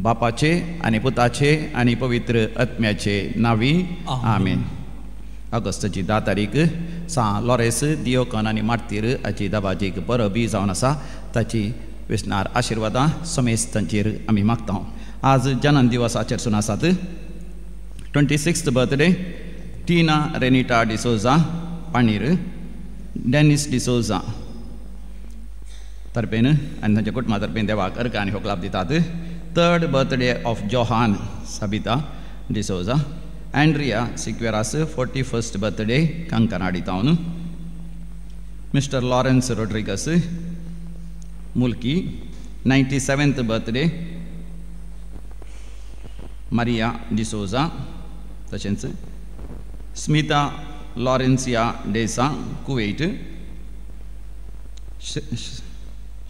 बापाचे आणि पुताचे आणि पवित्र आत्म्याचे नावी आमेन. ऑगस्टची 10 तारीख सा लॉरेस दियोकन आणि मार्तीर हाची दाबाजीक बरो बी जावन आसा. ताची विस्नार आशिर्वादां समेस्त तांचेर आमी मागता. आज जन्म दिवस आचरसून आसात. 26th बर्थडे टीना रेनिटा डिसोजा पाणीर, डेनिस डिसोजा तर्फेन आनी तांच्या कुटुंबा तर्फेन देवाक अर्घ आनी होकलाप दितात. 3rd birthday of Johan Sabita D'Souza, Andrea Sequeira 41st birthday Kankanady town, mister Lawrence Rodrigues Mulki 97th birthday Maria D'Souza, तशेंच Smita Laurencia Desa Kuwait,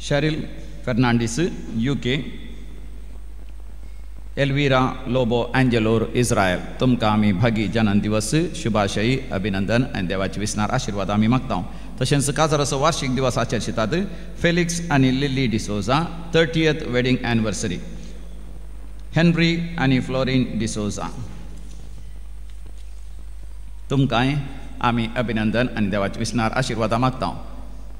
Sheryl Fernandes UK, Elvira Lobo Angelore Israel. तुमकां आमी भागी जन्म दिवस शुभाशयी अभिनंदन आनी देवाची विस्नार आशिर्वाद आमी मागता. तशेंच काजाराचो वार्षिक दिवस आचरतात. फेलिक्स आनी lily D'Souza 30th wedding anniversary, Henry आनी फ्लोरीन डिसोजा. तुमकांय आमी अभिनंदन आनी देवाची विस्नार आशिर्वाद मागता.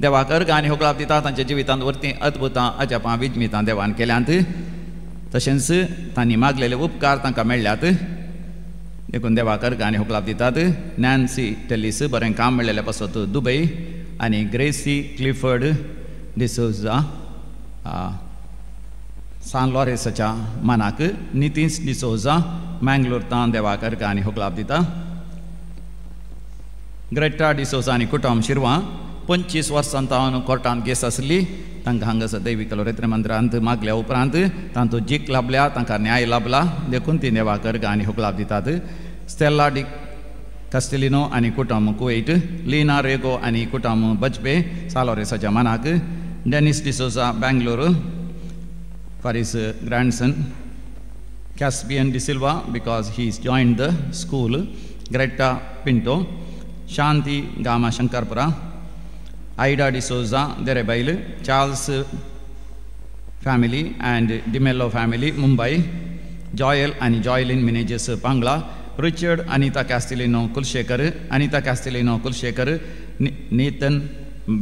देवाक अर्घ आनी होकलाप दिता. तांच्या जिवितांत वर्ती अद्भुतां अजापां विजमितां देवान केल्यांत. तशेंच तांणी मागलेले उपकार तांकां मेळ्ळ्यात. देखून देवाक अर्घ आनी होकलाप दितात. नॅन्सी टेलिस बरें काम मेळ्ळेल्या पासत दुबय, आनी ग्रेसी क्लिफर्ड डिसोजा सान लॉरेसाच्या मानाक, नितीश डिसोजा मँगलोरतां देवाक अर्घ आनी होकलाप दिता. ग्रेटा डिसोजा आनी कुटुंब शिरवां 25 वर्सां तावन कोर्टांत केस आसली. तांकां हांगासर दैवीक लोरेत्र मंदिरांत मागल्या उपरांत तांतूं जीक लाभल्या, तांकां न्याय लाभला. देखून ती देवाक अर्घ आनी होकलाप दितात. स्टेला डी कास्टेलिनो आनी कुटुंब कुवेट, लिना रेगो आनी कुटुंब बजपे सालोरेसाच्या मानाक, Dennis D'Souza Bangalore for his grandson, Caspian D'Silva because he is joined the school, Greta Pinto, Shanti Gama Shankarpura, Ida D'Souza Derebail, Charles family and D'Mello family Mumbai, Joyal आनी जॉयलिन मिनेजेस पांगला, रिचर्ड अनिता कॅस्टेलिनो कुलशेखर, अनिता कॅस्टेलिनो कुलशेखर, नीतन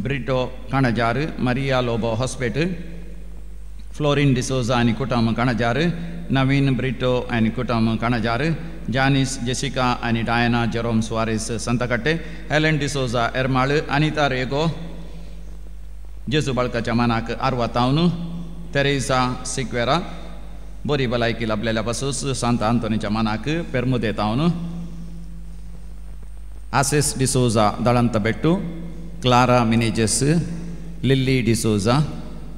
ब्रिटो काणजार, मरिया लोबो हॉस्पेट, फ्लोरिन डिसोजा आनी कुटुंब काणजार, नवीन ब्रिटो आनी कुटुंब काणजार, जानिस जेसिका आनी डायना जेरोम सुवारेस संतकट्टे, हेलेन डिसोजा एरमाळ, अनिता रेगो जेजू बाळकाच्या मानाक आर्वातावन, तेरेसा सिक्वेरा बरी भलायकी लाभलेल्या पासूस सांत आंतोनीच्या मानाक पेरमुदे तावन, आसेस डिसोजा दळंत बेट्टू, क्लारा मिनेजेस, लिल्ली डिसोजा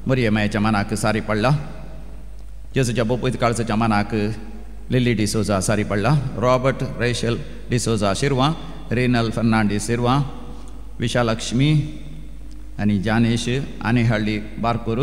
मरियमायेच्या मानाक सारी पडला. जेजूच्या बोपयत काळसाच्या मानाक लिली डिसोजा सारी पडला. रॉबर्ट रेशल डिसोजा शिरवां, रेनल फर्नांडीस शिरवां, विशालक्ष्मी आनी जानेश आनेहळ्ळी बारपूर,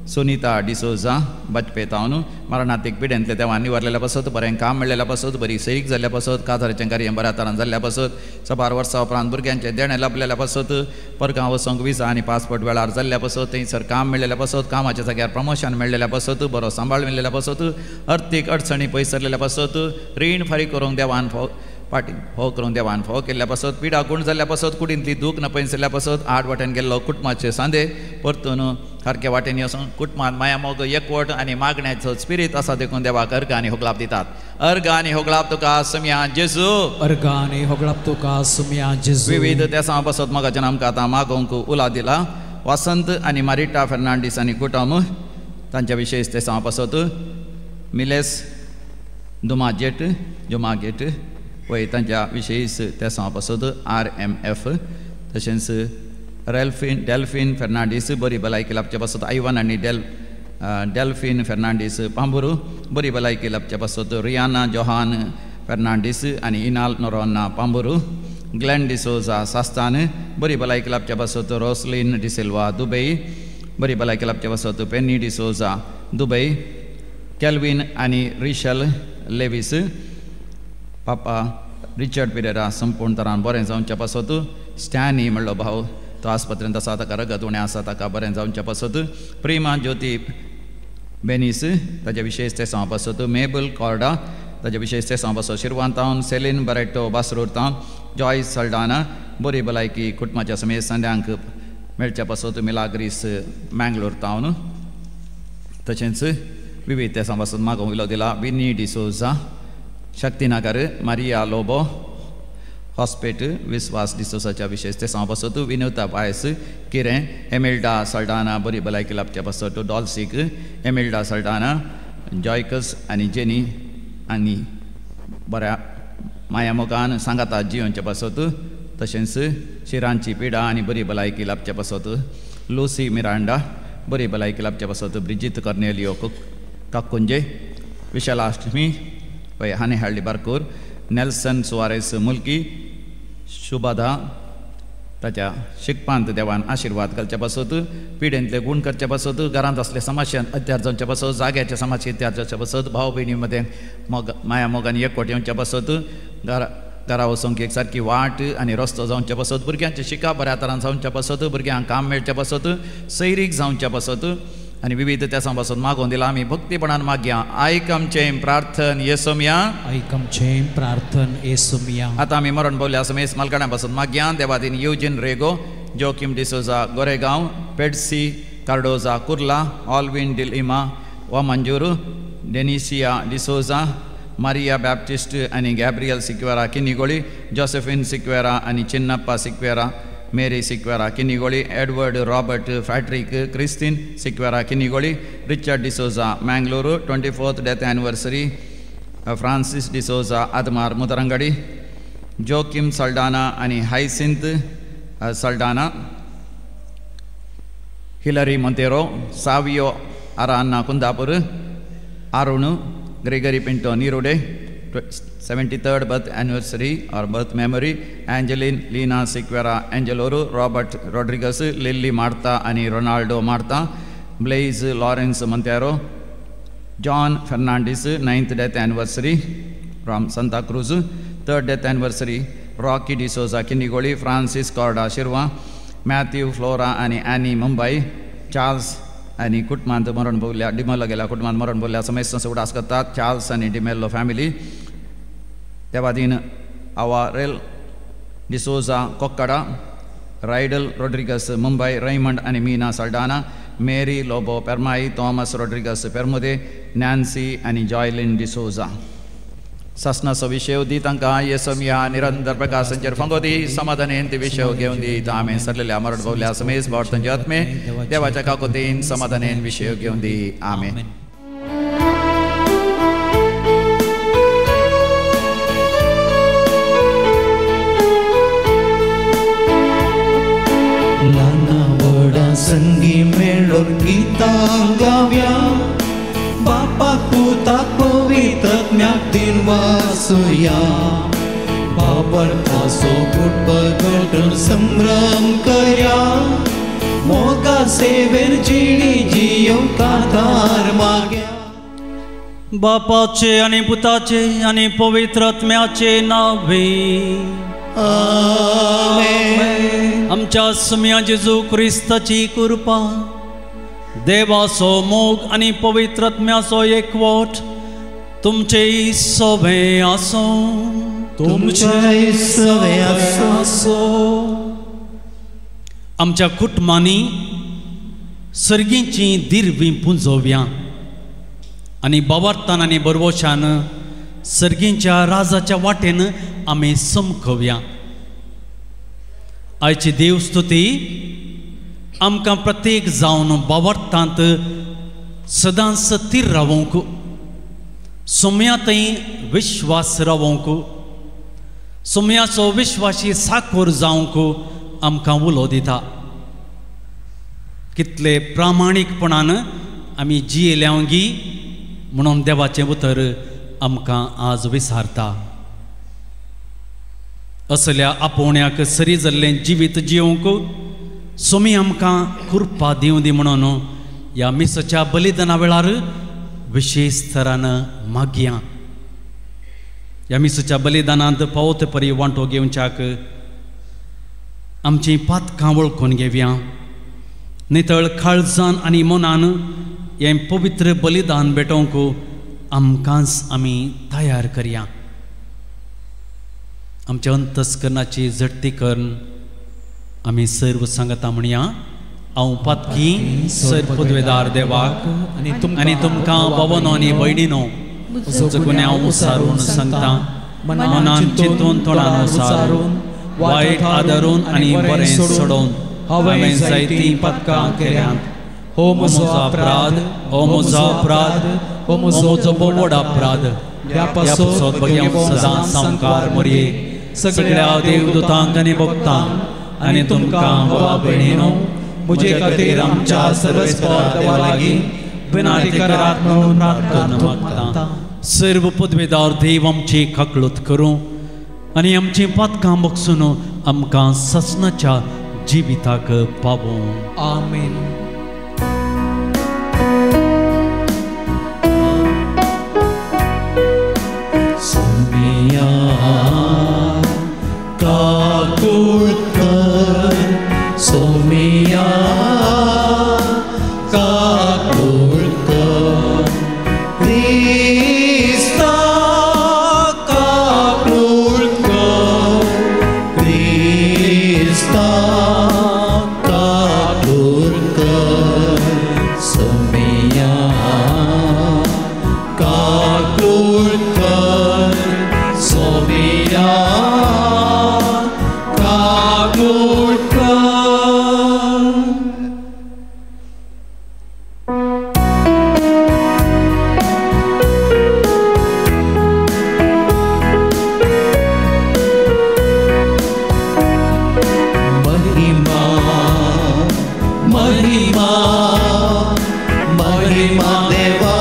सुनीता डिसोजा बजपेतावन मरणातीक पिड्यांतले देवान निवरलेल्या पासत, बरें काम मेळ्ळेल्या पासत, बरी सैरीक जाल्ल्या पासत, काजाराचें कार्य बऱ्या तरान जाल्ल्या पासत, 6 वर्सां उपरांत भुरग्यांचे देणे लाभलेल्या पासत, परगांव वचूंक विजा आनी पासपोर्ट वेळार जाल्ल्या पासत, थंयसर काम मेळ्ळेल्या पासत, कामाच्या जाग्यार प्रमोशन मेळ्ळेल्या पासत, बरो सांबाळ मेळ्ळेल्या पासत, अर्थीक अडचणी पयसरलेल्या पासत, रीण फारीक करूंक देवान फावो करूंक देवान फावो केल्ल्या पासत, पिडा गुण जाल्ल्या पासत, कुडींतली दूख न पयसरल्या पासत, 8 वाटेन गेल्लो कुटुंबाचे सांदे परतून सारके वाटेन वचून कुटुंबांत माया मोग एकवट आनी मागण्याचो स्पिरीट आसा. देखून देवाक अर्घ आनी होकलाप दितात. अर्घ आनी होकलाप तुका सुम्या जेजू, अर्घ आनी होकलाप तुका सुम्या जेजू. विविध देसां पासत मोगाच्या आमकां आतां मागोवंक उला दिला. वसंत आनी मारिटा फर्नांडीस आनी कुटुंब तांच्या विशयी देसां पासत, मिलेस जुमागेट वय तांच्या विशयीच देसां पासत, RMF, तशेंच डेल्फीन फर्नांडीस बरी भलायकी लाभचे पासत, आयवान आनी डेल्फीन फर्नांडीस पांबुरू बरी भलायकी लाभचे पासत, रियाना जोहान फर्नांडीस आनी इनाल नोरोना पांबुरू, ग्लेन डिसोजा सास्तान बरी भलायकी लाभचे पासत, रोसलिन डिसिल्वा दुबई बरी भलायकी लाभचे पासत, पेनी डिसोजा दुबई, केल्विन आनी रिशल लेवीस पापा रिचर्ड पिरेरा संपूर्ण तरान बरें जावचें पासत स्टॅनी म्हणलो भाव तो आस्पत्रेंत आसा ताका रगत उणें आसा ताका बरें जावचें पासत प्रिमा ज्योती बेनीस ताचे विशेष ते सांग पासत मेबल कॉर्डा ताचे विशेष ते सांग पासत शिरवांतावन सेलीन बरेटो बासरूर तावन जॉयस सल्डाना बरी भलायकी कुटुंबाच्या समेत संड्यांक मेळचे पासत मिलाग्रीस मँगलोर तावन तशेंच विविध ते सांग पासत म्हाका उलो दिला विनी डिसोजा शक्तीनगर मारिया लोबो हॉस्पिटल विश्वास डिसोसाच्या विशेष ते सांग पासत विनोता पायस किरें एमिल्डा सल्डाना बरी भलायकी लाभच्या पासत डॉल्सीक एमिल्डा सल्डाना जॉयकस आनी जेनी आनी बऱ्या माया मोगान सांगाता जियोनच्या पासत तशेंच शिरांची पिडा आनी बरी भलायकी लाभच्या पासत लुसी मिरांडा बरी भलायकी लाभच्या पासत ब्रिजित कर्नेलियो काकुंजे विशालाष्टमी पळय हाने हाडली बारकोर नेल्सन सुवारेस मुल्की शुभादा ताच्या शिकपांत देवान आशिर्वाद घालचे पासत पिडेंतले गुण करचे पासत घरांत असले समस्यान अत्यार जावचे पासत जाग्याच्या समस्या इत्यार जावचे पासत भाव भयणी मदें माया मोगान एकवट येवचे पासत घरा वचूंक एक सारकी वाट आनी रस्तो जावचे पासत भुरग्यांचे शिका बऱ्या तरान जावचे पासत भुरग्यांक काम मेळचे पासत सैरीक जावचे पासत आनी विविध त्या पासून मागोवन दिला आमी भक्तीपणान मागया आयक आमचें प्रार्थन येसोमिया आयक आमचें प्रार्थन येसोमिया आतां आमी मरण पावल्या समेत मालकाड्या पासून मागया देवादीन युजीन रेगो जोकिम डिसोजा गोरेगांव पेड्सी कार्डोजा कुर्ला ऑल्विन डिलिमा वा मंजूर डेनिसिया डिसोजा मारिया बॅप्टिस्ट आनी गॅब्रियल सिक्वेरा किनिगोळी जोसेफिन सिक्वेरा आनी Chinnappa Sequeira Mary Sequeira Kinnigoli Edward Robert Patrick Christine Sequeira Kinnigoli Richard D'Souza Mangalore 24th death anniversary Francis D'Souza Admar Mudarangadi Joachim Saldanha आनी Hyacinth Saldanha Hilary Monteiro Savio Aranha Kundapur Arun Gregory Pinto Nirode 73rd birth anniversary or birth memory Angeline Lina Siqueira Angeloro Robert Rodriguez Lily Martha and Ronaldo Martha Blaise Lawrence Montero John Fernandez 9th death anniversary from Santa Cruz 3rd death anniversary Rocky D'Souza Kinigoli Francis Corda Shirwa Matthew Flora and Annie Mumbai Charles आणि कुटुंबांत मरण पावल्या डिमेलो गेल्या कुटुंबांत मरण पावल्या समेत उडास करतात चार्ल्स आणि डिमेलो फॅमिली देवादीन आवारेल डिसोजा कोक्काडा रायडल रोड्रिगस मुंबई रेमंड आणि मीना सल्डाना मेरी लोबो पेरमाई थॉमस रोड्रिगस पेरमुदे नॅन्सी आणि जॉयलिन डिसोजा ससनाचो विशय दी तांकां येसोमिया निरंतर प्रकाशांचेर फंगोदी समाधानेन ते विशय घेवन दी आमी सरलेल्या मरण पावल्या समेत भोवतणचे आत्मे देवाच्या काकुतीन समाधानेन विशय घेवन दी आमेन संगी मेळोन गितां गावया बापा पुताक पवित्रत्म्याक दिन वासुया बाबर तासो गुटबगट संभ्रम करया मोगा सेवेर जिणी जियो कातार माग्या बापाचे आणि पुताचे आणि पवित्रत्म्याचे नावे आमेन आमच्या सुम्या जेजू क्रिस्ताची कृपा देवाचो मोग आणि पवित्रत्म्याचो एकवट तुमचे सवे आसो तुमचे सवे आसो आमच्या कुटुंबांनी सर्गीची दिर्वी पुंजोव्या आणि बावार्थान आणि बरवशान सर्गींच्या राजाच्या वाटेन आमी समखव्या आयची देवस्तुती आमकां प्रत्येक जावन बावार्थांत सदांच स्थिर रावूंक सुम्यातय विश्वास रावूंक सुम्याचो विश्वासी साकोर जावंक आमकां उलो दिता कितले प्रामाणीकपणान आमी जियेल्यांगी म्हणून देवाचें उतर आमकां आज विसारता असल्या आपोवण्याक सरी जाल्लें जिवीत जियोंक सुमी आमकां कृपा दिवं दी म्हणून ह्या मिसाच्या बलिदाना वेळार विशेष तरान मागया ह्या मिसूच्या बलिदानांत पावत परी वांटो घेवच्याक आमची पातकां वळखून घेवया. नितळ काळजान आनी मनान हें पवित्र बलिदान भेटोवंक आमकांच आमी तयार करया. आमच्या अंतस्करणाची झडटी करून आमी सर्व सांगता म्हणया. हांव पातकी सर पदवेदार देवाक आनी तुमकां भावनो आनी भयणीनो म्हजो गुन्यांव उसारून सांगता. मनान चिंतून तोंडान उसारून वायट आदारून आनी बरें सोडून हांवें जायतीं पातकां केल्यांत. हो म्हजो अपराध, हो म्हजो अपराध, हो म्हजो व्हड अपराध. ह्या पासत भगवंत सदां संवकार मरये सगळ्या देवदूतांक आनी भक्तांक आनी तुमकां भावा भयणीनो म्हजे खातीर आमच्या सर्वस्पर देवा लागीं विनंती करात म्हणून प्रार्थना मागता. सर्व पदवेदार देव आमची काकळूत करूं आनी आमची पातकां बगसून आमकां ससनाच्या जिविताक पावों. आमेन. सोमिया काकुळकर, सोमिया काकुळकर, क्रिस्ता काकुळकर, क्रिस्ता काकुळकर, सोमिया काकुळकर, सोमिया काकुळकर. महिमा महिमा महिमा देवा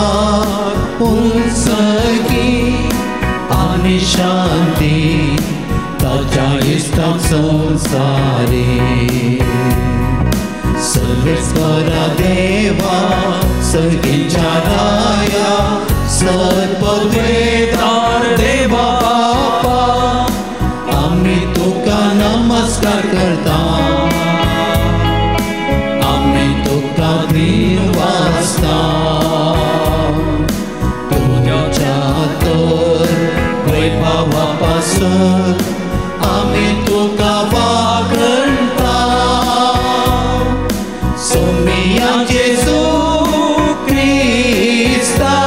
उंचकी आणि शांती ताच्या इष्टांक संसारी. सर्वेश्वरा देवा सगळींच्या राया सर्वपदवेदार देवा बापा आम्ही तुका नमस्कार करता. आम्ही तुका दिन वाजता. तुझ्या तर वैभवापासून आम्ही तुका वागणता. सोमिया जेजू क्रिस्ता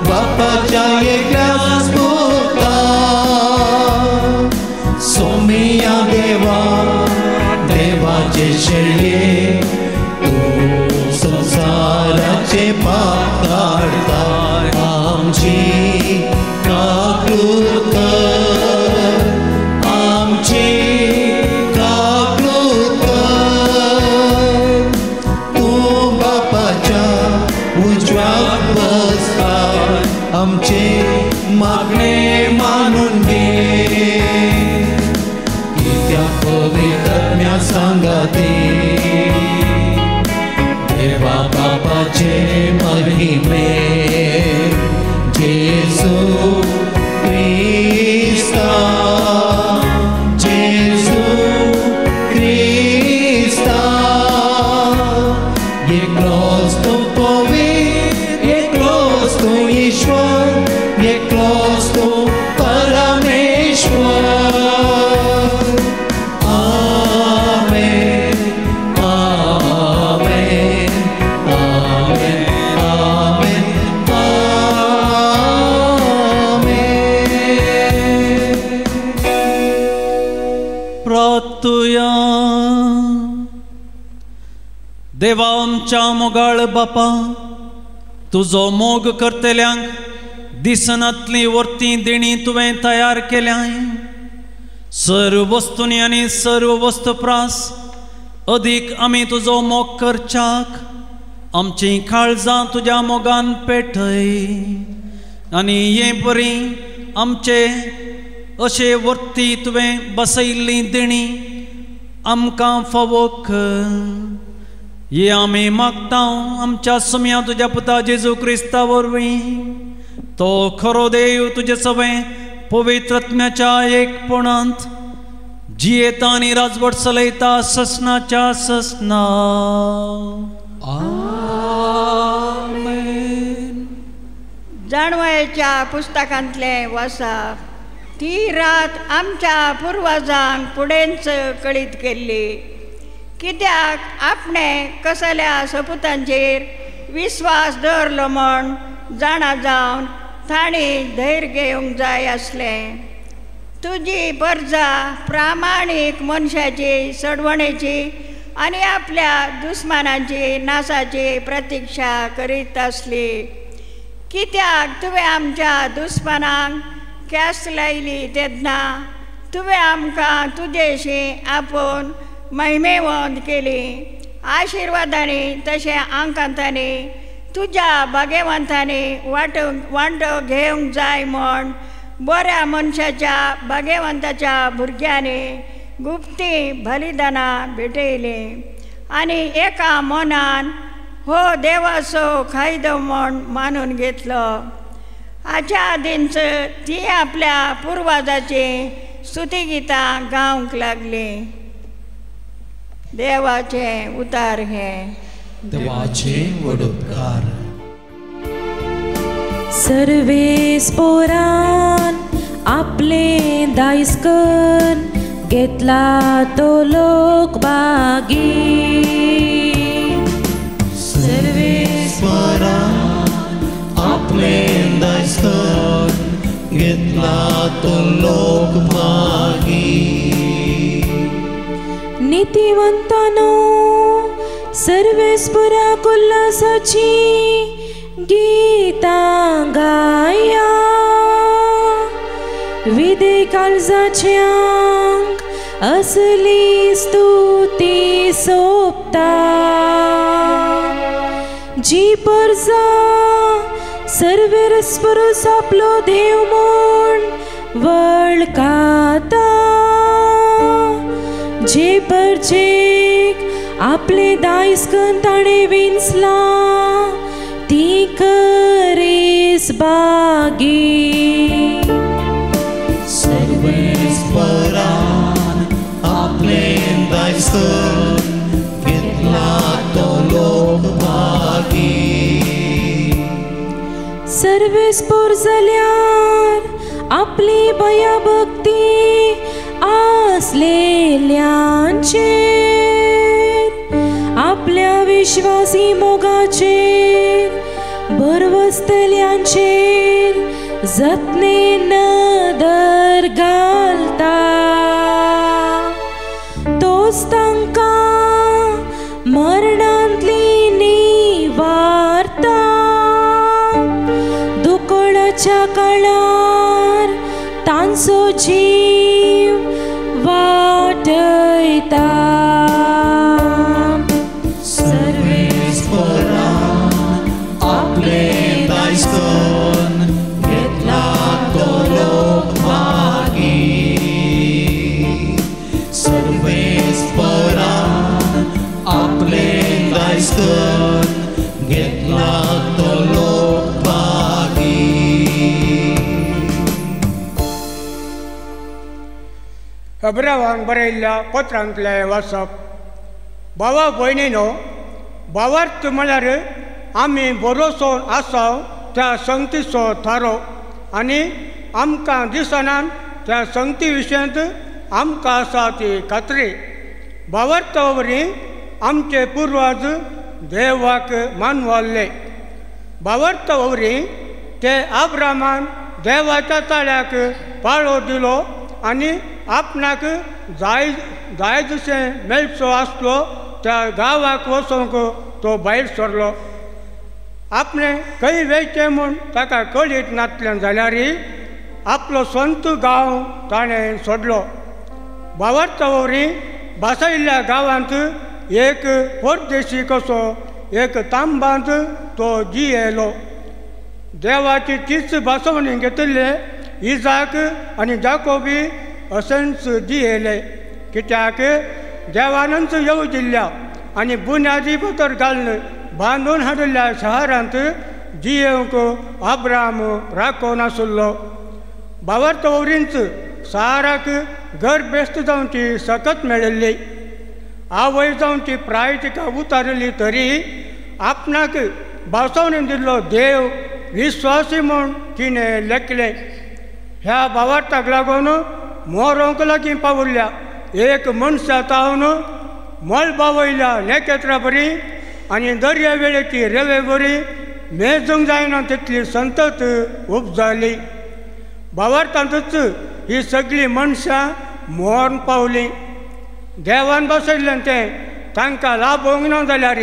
बापाच्या एकल्याच पुता. सोमिया देवा देवाचे शेळये तू संसाराचे पाप काढता. आमची काकूळ कर, आमची काकूळ कर. तू बापाच्या उजव्यात बसता. आमचे मागणे मानून घे. कित्याक पवित्रज्ञा सांगते देवा बापाचे महिमे. जेजू क्रिस्ता, जेजू क्रिस्ता. एकलोच तू पवित्र, एकलोच तू ईश्वर, एकलोच तू परमेश्वर. आमेन, आमेन, आमेन, आमेन, आमेन. प्रार्थुया. देवा आमच्या मोगाळ बापा तुजो मोग करतल्यांक दिसनातली वर्ती देणी तुवें तयार केल्याय. सर्व वस्तूंनी आनी सर्व वस्तुप्रास अदीक आमी तुजो मोग करच्याक आमची काळजां तुज्या मोगान पेटय. आनी हे बरी आमचे अशे वर्ती तुवें बसयल्ली देणी आमकां फावो कर. हे आमी मागता आमच्या सुम्या तुज्या पुता जेजू क्रिस्ता वरवीं. तो खरो देव तुजे सवें पवित्रात्म्याच्या एकपणांत जियेता आनी राजवट चलयता ससनाच्या ससना. आमेन. जाणवयाच्या पुस्तकांतले वाचप. ती रात आमच्या पुर्वजांक फुडेंच कळीत केल्ली, कित्याक आपणे कसल्या सपुतांचेर विस्वास दवरलो म्हण जाणा जावन तांणी धैर्य घेवंक जाय आसलें. तुजी परजा प्रामाणीक मनशाची सडवणेची आनी आपल्या दुस्मानांची नाशाची प्रतिक्षा करीत आसली. कित्याक तुवें आमच्या दुस्मानांक कॅस लायली तेन्ना तुवें आमकां तुजेशी आपूण महिमेवंत केली. आशिर्वादांनी तशें आंकांतांनी तुज्या भाग्यवंतांनी वांटो घेवंक जाय म्हण बऱ्या मनशाच्या भाग्यवंताच्या भुरग्यांनी गुप्ती बलिदानां भेटयली आनी एका मनान हो देवाचो कायदो म्हण मानून घेतलो. हाच्या आदींच ती आपल्या पुर्वजाची स्तुतिगितां गावंक लागली. देवाचे उतार हे. देवाचे वडोदकार. सर्वेस्पोरान आपले दायस्कन घेतला तो लोक बागी. सर्वेस्पोरान आपले दायस्कन घेतला तो लोक बागी. नीतिवंतानो सर्वेस्पराक उल्हासाची गीतां गाया. विदे काळजाच्यांक असली स्तुती सोपता. जी परजा सर्वेस्परूस आपलो देव म्हूण वळखाता. जे परजेक आपले दायस्कन ताणें विंचला ती करीस बागी. सर्वेस्परान आपले दायस्कन घेतला तो लोक बागी. सर्वेस्पोर जाल्यार आपली भयभक्ती आसलेल्यांचेर आपल्या विश्वासी मोगाचेर बरवस्तल्यांचेर जतनेन नदर घालता. तोच तांकां मरणांतली निवारता. दुकोळाच्या काळार तांचो जीव वाटयता. सर्वेस्परान आपले दायस्कन घेतला तो लोक बागी. सर्वेस्परान आपले दायस्कन घेतला तो लोक बागी. अब्रावांक बरयल्ल्या पत्रांतले वाचप. भावा भयणीनो, भावार्थ म्हळ्यार आमी भरोसोन आसाव त्या संगतीचो थारो आनी आमकां दिसनान त्या संगती विशयांत आमकां आसा ती खात्री. भावार्था वरवीं आमचे पुर्वज देवाक मानवाल्ले. भावार्था वरवीं ते अब्रामान देवाच्या ताळ्याक पाळो दिलो आनी आपणाक जाय जशें मेळचो आसलो त्या गांवाक वचोंक तो भायर सरलो. आपणें खंय वेचें म्हूण ताका कळीत नासलें जाल्यारय आपलो स्वंत गांव ताणें सोडलो. भावार्था वरवीं भासायिल्ल्या गांवांत एक परदेशी कसो एक तांबांत तो जियेलो. देवाची तीच भासवणी घेतिल्ले इजाक आनी जाकोबी अशेंच जियेले. कित्याक देवानच येवजिल्ल्या आनी बुन्यादी भितर घालून बांदून हाडिल्ल्या शारांत जियेवंक अब्राम राखो नासलो. भावार्थ वरींच साराक घर बेस्त जावन ती सकत मेळिल्ली आवय जावन ती प्राय तिका उतारली तरी आपणाक भासावून दिल्लो देव विश्वासी म्हूण तिणें लेखलें. ह्या भावार्थाक लागून मोरोंक लागीं पावुल्ल्या एक मनशा तावन मळबावयल्या नेकेत्रां बरी आनी दर्या वेळेची रेवे बरी मेजूंक जायना तितली संतत उपजाली. भावार्थांतूच ही सगळीं मनशां मोर्न पावलीं. देवान बसयल्लें तें तांकां लाभोंक ना जाल्यार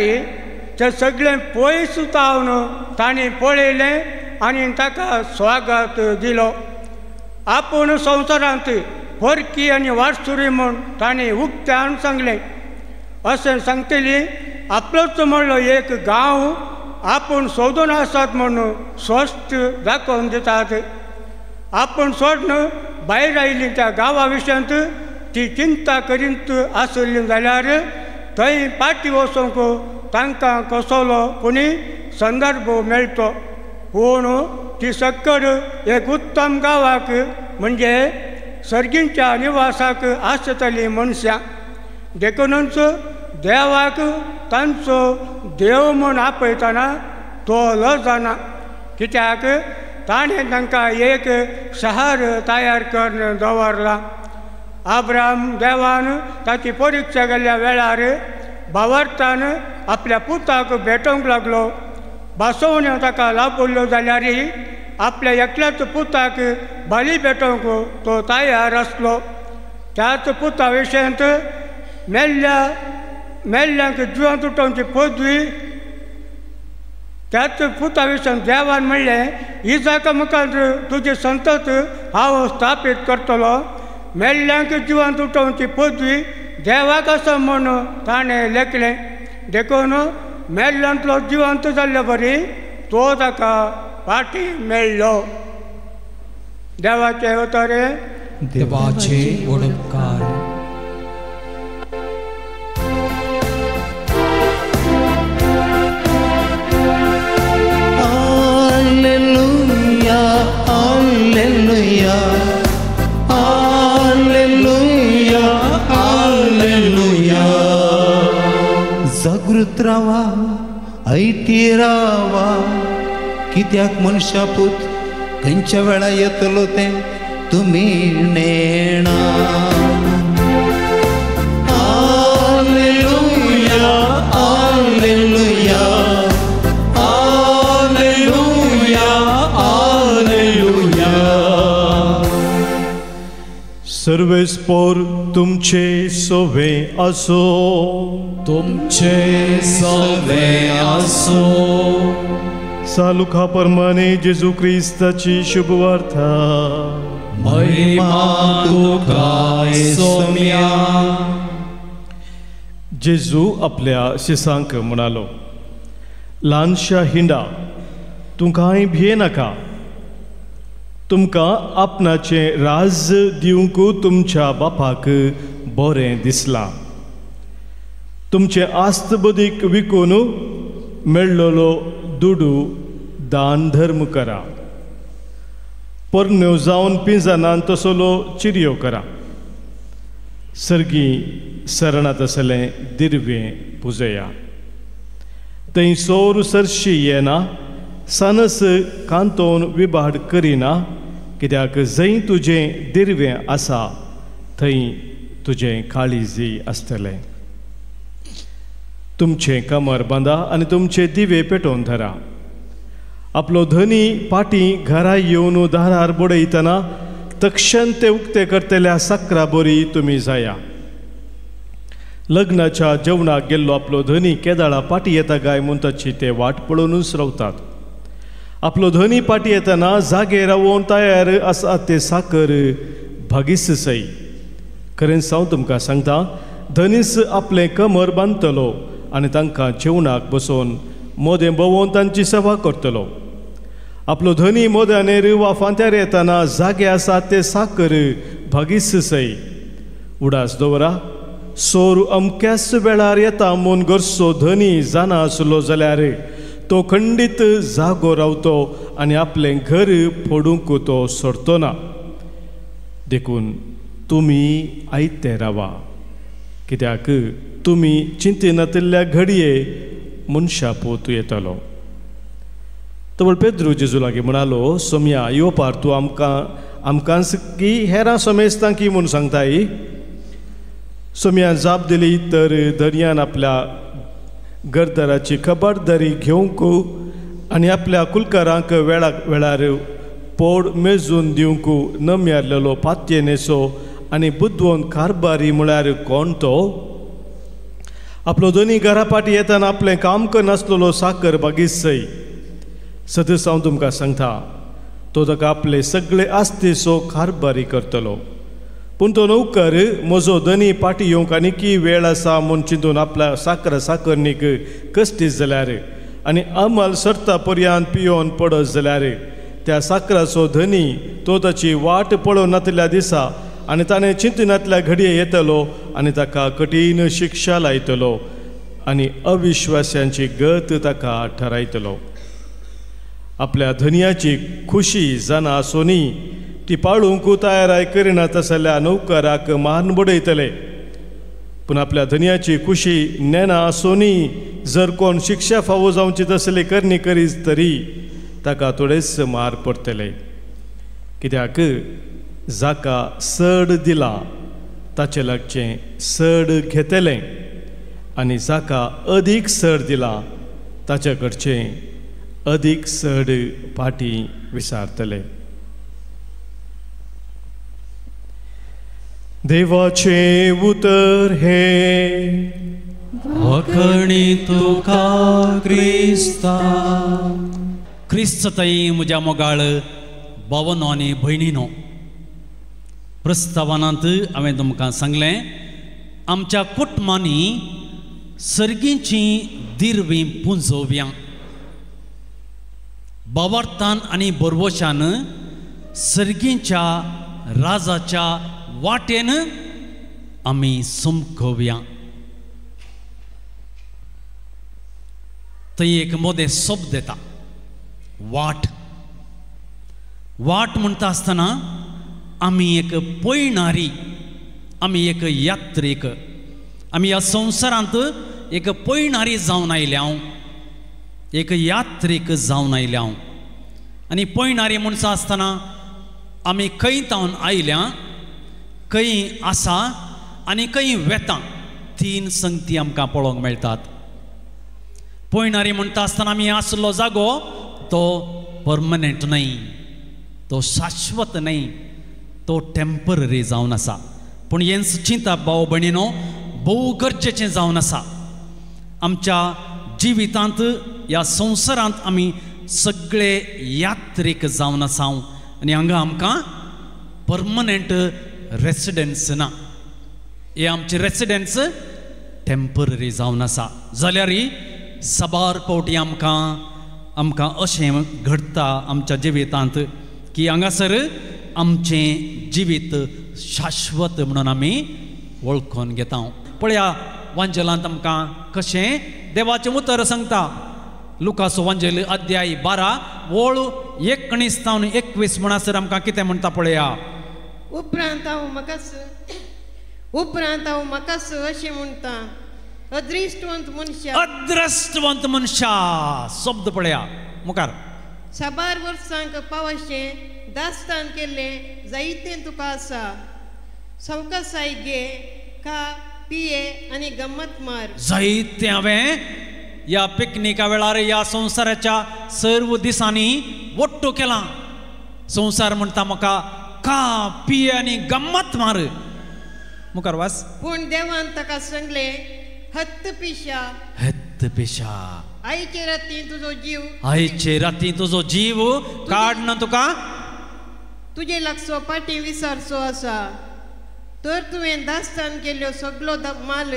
तें सगळें पयस तावन तांणी पळयलें आनी ताका स्वागत दिलो. आपूण संवसारांत परकी आनी वारसुरी म्हूण तांणी उक्त्यान सांगलें. अशें सांगतली आपलोच म्हणलो एक गांव आपूण सोदून आसात म्हूण स्पश्ट दाखोवन दितात. आपूण सोडून भायर आयलीं त्या गांवा विशयांत ती चिंता करीत आसली जाल्यार थंय पाटी वचूंक तांकां कसलो कोणी संदर्भ मेळटो. पूण ती सक्कड एक उत्तम गांवाक म्हणजे सर्गींच्या निवासाक आसतली मनशां. देखूनच देवाक तांचो देव म्हूण आपयतना तो लजाना. कित्याक ताणें तांकां एक शहर तयार करून दवरला. अब्राम देवान ताची परिक्षा केल्ल्या वेळार भावार्थान आपल्या पुताक भेटोवंक लागलो. भासोवण्यो ताका लाभल्यो जाल्यार आपल्या एकल्याच पुताक बळी भेटोवंक तो तयार आसलो. त्याच पुता विशयांत मेल्ल्यांक जिवंत उठोवची पदवी त्याच पुता विशयान देवान म्हणलें इजाका मुखार तुजी संतत हांव स्थापीत करतलो. मेल्ल्यांक जिवंत उठोवची पदवी देवाक आसा म्हूण ताणें लेखलें. देखून मेल्ल्यांतलो जिवंत जाल्ले बरी तो ताका पाटी मेळ्ळो. देवाचे अवतारे देवाचे उपकार. Alleluia, alleluia, alleluia, alleluia. जागृत रावा, ऐती रावा, कित्याक मनशा पूत खंयच्या वेळा येतलो तें तुमी नेणा. Alleluia, alleluia, alleluia, alleluia. सर्वेस्पोर तुमचे सोवे असो. तुमचे सवे असो. सालुखा परमाने जेजू क्रिस्ताची शुभवार्ता. महिमा तुका येसोम्या. जेजू आपल्या शिसांक म्हणालो, ल्हानशा हिंडा, तूं कांय भिये नाका. तुमकां आपणाचें राज दिवंक तुमच्या बापाक बरें दिसलां. तुमचे आस्त बदीक विकून मेळ्ळलो दुडू दान धर्म करा. पोरण्यो जावन पिंजनान तसलो चिरयो करा. सर्गी सरणात असलें दिर्वें पुजया. थंय सोर सरशी येना, सानस कांतोवन विभाड करिना. कित्याक जंय तुजें दिर्वें आसा थंय तुजें काळीजी आसतलें. तुमचें कमर बांदा आनी तुमचे दिवे पेटोवन धरा. आपलो धनी पाटी घरा येवन दारार बडयतना तक्षण ते उक्ते करतल्या साकरा बरी तुमी जाया. लग्नाच्या जेवणाक गेल्लो आपलो धनी केदाळा पाटी येता काय म्हूण ताची ते वाट पळोवनूच रावतात. आपलो धनी पाटी येतना जागे रावोवन तयार आसा ते साकर भागीस सई. खरें हांव तुमकां सांगता, धनीस आपलें कमर बांदतलो आनी तांकां जेवणाक बसोवन मोदें भोंवोवन तांची सेवा करतलो. आपलो धनी मोद्यानेर वा फांत्यार येतना जागे आसा ते साकर भागीस सई. उडास दवरा, सोर अमक्याच वेळार येता म्हूण गरजो धनी जाना आसलो जाल्यार तो खंडीत जागो रावतो आनी आपलें घर फोडूंक तो सोडतो ना. देखून तुमी आयते रावा, कित्याक तुमी चिंतेनातल्या घडये मनशा पोतू येतलो. तवळ पेद्रू जेजू लागीं म्हणालो, सोम्या येवपार तूं आमकां की हेरां समेस्तां की म्हूण सांगताय. सोम्या जाप दिली तर दर्यान आपल्या गरदाराची खबरदारी घेवंक आनी आपल्या कुलकारांक वेळार पोड मेजून दिवंक न मेळिल्लो पातये नेसो आनी बुदवून कारबारी म्हळ्यार कोण तो? आपलो दोनी घरा पाटी येताना आपलें काम करनासलेलो साकर बागीसय. सदस हांव तुमकां सांगता, तो ताका आपले सगळे आस्तेचो कारबारी करतलो. पूण तो नौकर म्हजो धनी पाटी येवंक आनीकी वेळ आसा म्हूण चिंतून आपल्या साकरणीक कश्टी जाल्यार आनी अमल सर्ता पर्यंत पियोन पडत जाल्यार त्या साकराचो धनी तो ताची वाट पळोवन नातल्या दिसा आनी ताणें चिंतनातल्या घडये येतलो आनी ताका कठीण शिक्षा लायतलो आनी अविश्वासांची गत ताका ठरायतलो. आपल्या धनयाची खुशी जाना आसोनी ती पाळूंक तयाराय करिना तसल्या नौकराक मान बडयतले. पूण आपल्या धनयाची खुशी नेना आसोनी जर कोण शिक्षा फावो जावची तसली करणी करीत तरी ताका थोडेच मार पडटले. कित्याक जाका सड दिला ताचे लागचें सड घेतलें आनी जाका अदीक सड दिला ताचे कडचें अदीक सड पाटी विचारतले. देवाचे उतर हे वखणी तुका क्रिस्ता. क्रिस्तताई म्हज्या मोगाळ भावनो आनी भयणीनो, प्रस्तावनांत हांवें तुमकां सांगलें, आमच्या कुटुंबांनी सर्गींचीं दिरवीं पुंजोव्यां भावार्थान आनी बरवशान सर्गींच्या राजाच्या वाटेन आमी सुमकोव्या. थंय एक मोदें शब्द येता, वाट. वाट म्हणटा आसतना आमी एक पळयणारी, आमी एक यात्रेक, आमी ह्या संवसारांत एक पळयणारी जावन आयल्या, एक यात्रेक जावन आयल्या. आनी पळयणारी म्हणटा आसतना आमी खंय तावन आयल्या, खंय आसा आनी खंय वेता, तीन संगती आमकां पळोवंक मेळटात. पळयणारी म्हणटा आसतना आमी आसलो जागो तो परमनंट न्हय, तो शाश्वत न्हय, तो टेम्पररी जावन आसा. पूण हें चिंता भाव भयणीनो भोव गरजेचें जावन आसा. आमच्या जिवितांत ह्या संवसारांत आमी सगळे यात्रेक जावन आसा आनी हांगा आमकां परमनंट रेसिडेंस ना. हे आमचे रेसिडेंस टेम्पररी जावन आसा. जाल्यार सबार फावटी आमकां अशें घडटा आमच्या जिवितांत की हांगासर आमचें जिवीत शाश्वत म्हणून आमी वळखून घेता. पळया वांजलांत आमकां कशें देवाचें उतर सांगता. लुकाचो वांजल अध्याय 12 वळ 19-21 म्हणसर आमकां कितें म्हणटा पळया. उपरांत हांव म्हाकाच अशें म्हणटा, अदृश्टवंत मनशा शब्द पळया मुखार. साबार वर्सांक पावशें दास्तान केल्लें जायतें तुका आसा. सवकासाय घे, खा, पिये आनी गम्मत मार. जायतें हांवें ह्या पिकनिका वेळार ह्या संवसाराच्या सर्व दिसांनी वट्टू केलां. संवसार म्हणटा म्हाका खा, पिये आनी गम्मत मार. मुखार वाच. पूण देवान ताका सांगलें, हत्त पिशा, आयचे राती तुजो जीव काड ना तुका तुजे लागचो पाटी विसारचो आसा. तर तुवें दास्तान केल्लो सगळो माल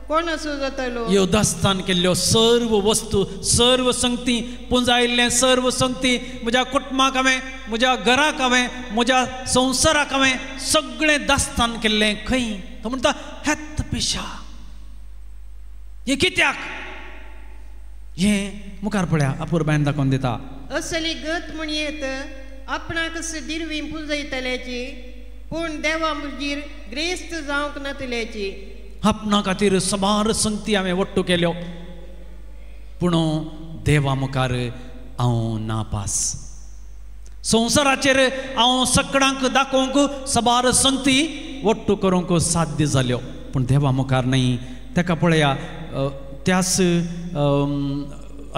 कोण असो जातलो. ह्यो दास्तान केल्ल्यो सर्व वस्तू, सर्व संगती, पुंजायल्लें सर्व संगती, म्हज्या कुटुंबाक हांवें, म्हज्या घराक हांवें, म्हज्या संवसाराक हांवें सगळें दास्तान केल्लें खंय. तो म्हणटा हत्त पिशा. हे कित्याक? हें मुखार पळया अपुर्बायन दाखोवन दिता. असली गत म्हण येत आपणाक दिरवी पुंजयतल्याची पूण देवा मुजीर ग्रेस्त जावंक नातल्याची आपणा खातीर सबार संगती हांवें वट्टू केल्यो पूण देवा मुखार हांव नापास संवसाराचेर हांव सगळ्यांक दाखोवंक सबार संगती वट्टू करूंक साध्य जाल्यो पूण देवा मुखार न्ही ताका पळया त्याच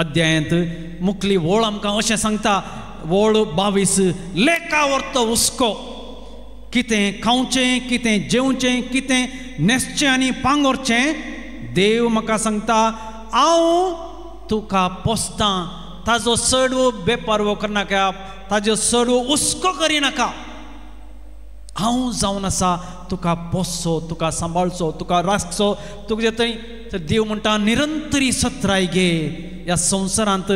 अध्यायांत मुखली वोळ आमकां अशें सांगता वोळ 22 लेका व्हरत हुस्को कितें खावचें कितें जेवचें कितें न्हेसचें आनी पांगरचें देव म्हाका सांगता हांव तुका पोसतां ताजो चडवो बेपारवो करनाका ताजो चडवो हुस्को करिनाका हांव जावन आसा तुका पोसचो तुका सांबाळचो तुका राखचो तुजे थंय देव म्हणटा निरंतरी सत्राय घे ह्या संवसारांत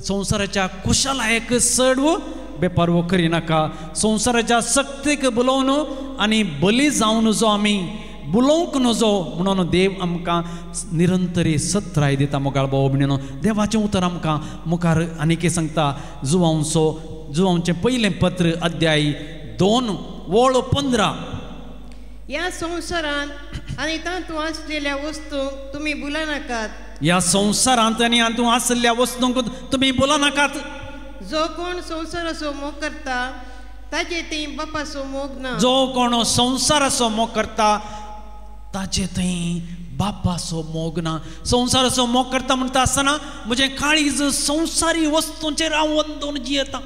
संवसाराच्या कुशलायेक चडवो बेपारवो करिनाका संवसाराच्या सक्तीक बुलोवन आनी बली जावन जो आमी बुलोवंक नजो म्हणून देव आमकां निरंतरी सत्राय दिता मोगाळ भाव भयणीनो देवाचें उतर आमकां मुखार आनी कितें सांगता जुवांचें पयलें पत्र अध्याय 2 वोळ 15 ह्या संवसारांत आनी तातूंत आसलेल्या वस्तूंक तुमी भुलनाकात ह्या संवसारांत आनी हातूंत आसलेल्या वस्तूंक तुमी भुलनाकात जो कोण संवसाराचो मोग करता ताचे थंय बापाचो मोग ना जो कोण संवसाराचो मोग करता ताचे थंय बापाचो मोग ना संवसाराचो मोग करता म्हणटा आसतना म्हजें काळीज संवसारी वस्तूंचेर हांव वंदून जियेता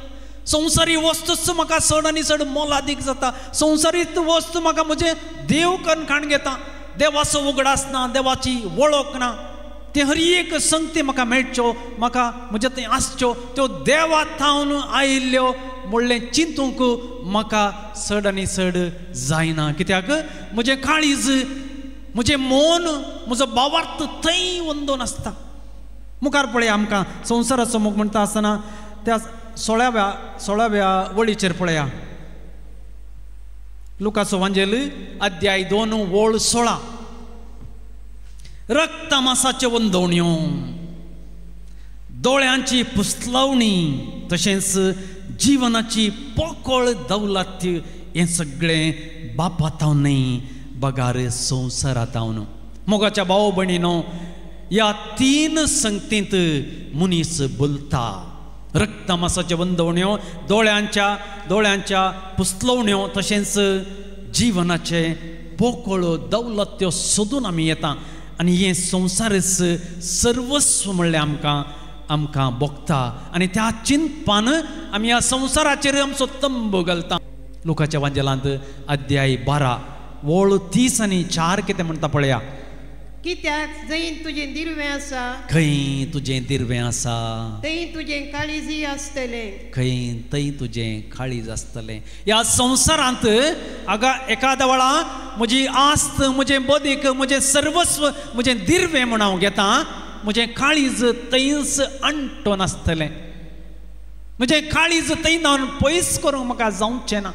संवसारी वस्तूच म्हाका चड आनी चड मोलादीक जाता संवसारीत वस्तू म्हाका म्हजें देव कणखाण घेता देवाचो उगडास ना देवाची वळख ना ते हर एक संगती म्हाका मेळच्यो म्हाका म्हजे थंय आसच्यो त्यो देवा थावन आयिल्ल्यो म्हणलें चिंतूंक म्हाका चड आनी चड जायना कित्याक म्हजें काळीज म्हजें मन म्हजो भावार्थ थंय वंदून आसता मुखार पळया आमकां संवसाराचो मोग म्हणटा आसतना त्या 16व्या वळीचेर पळया लुकाचो वांजेल अध्याय 2 वोळ 16 रक्त मांसाच्यो वंदवण्यो दोळ्यांची पुसलवणी तशेंच जीवनाची पोकळ दौलत हें सगळें बापातावन न्ही बगार संवसारातावन मोगाच्या भाव भयणीनो ह्या 3 संगतींत मनीस बोलता रक्त मांसाच्यो वंदवण्यो दोळ्यांच्या पुसलवण्यो तशेंच जीवनाचे पोकळ दौलत त्यो सोदून आमी येता आनी हें संवसारच सर्वस्व म्हणलें आमकां भोगता आनी त्या चिंतपान आमी ह्या संवसाराचेर आमचो तंब घालता लोकाच्या वांजेलांत अध्याय 12 वोळ 30 आनी 4 कितें म्हणटा पळया कित्याक जंय तुजें दिर्वें आसा खंय तुजें दिर्वें आसा थंय तुजें काळीजय आसतलें खंय थंय तुजें काळीज आसतलें ह्या संवसारांत हाका एकाद्या वेळा म्हजी आस्त म्हजें बदीक म्हजें सर्वस्व म्हजें दिर्वें म्हूण हांव घेता म्हजें काळीज थंयच अंटून आसतलें म्हजें काळीज थंय जावन पयस करूंक म्हाका जावचें ना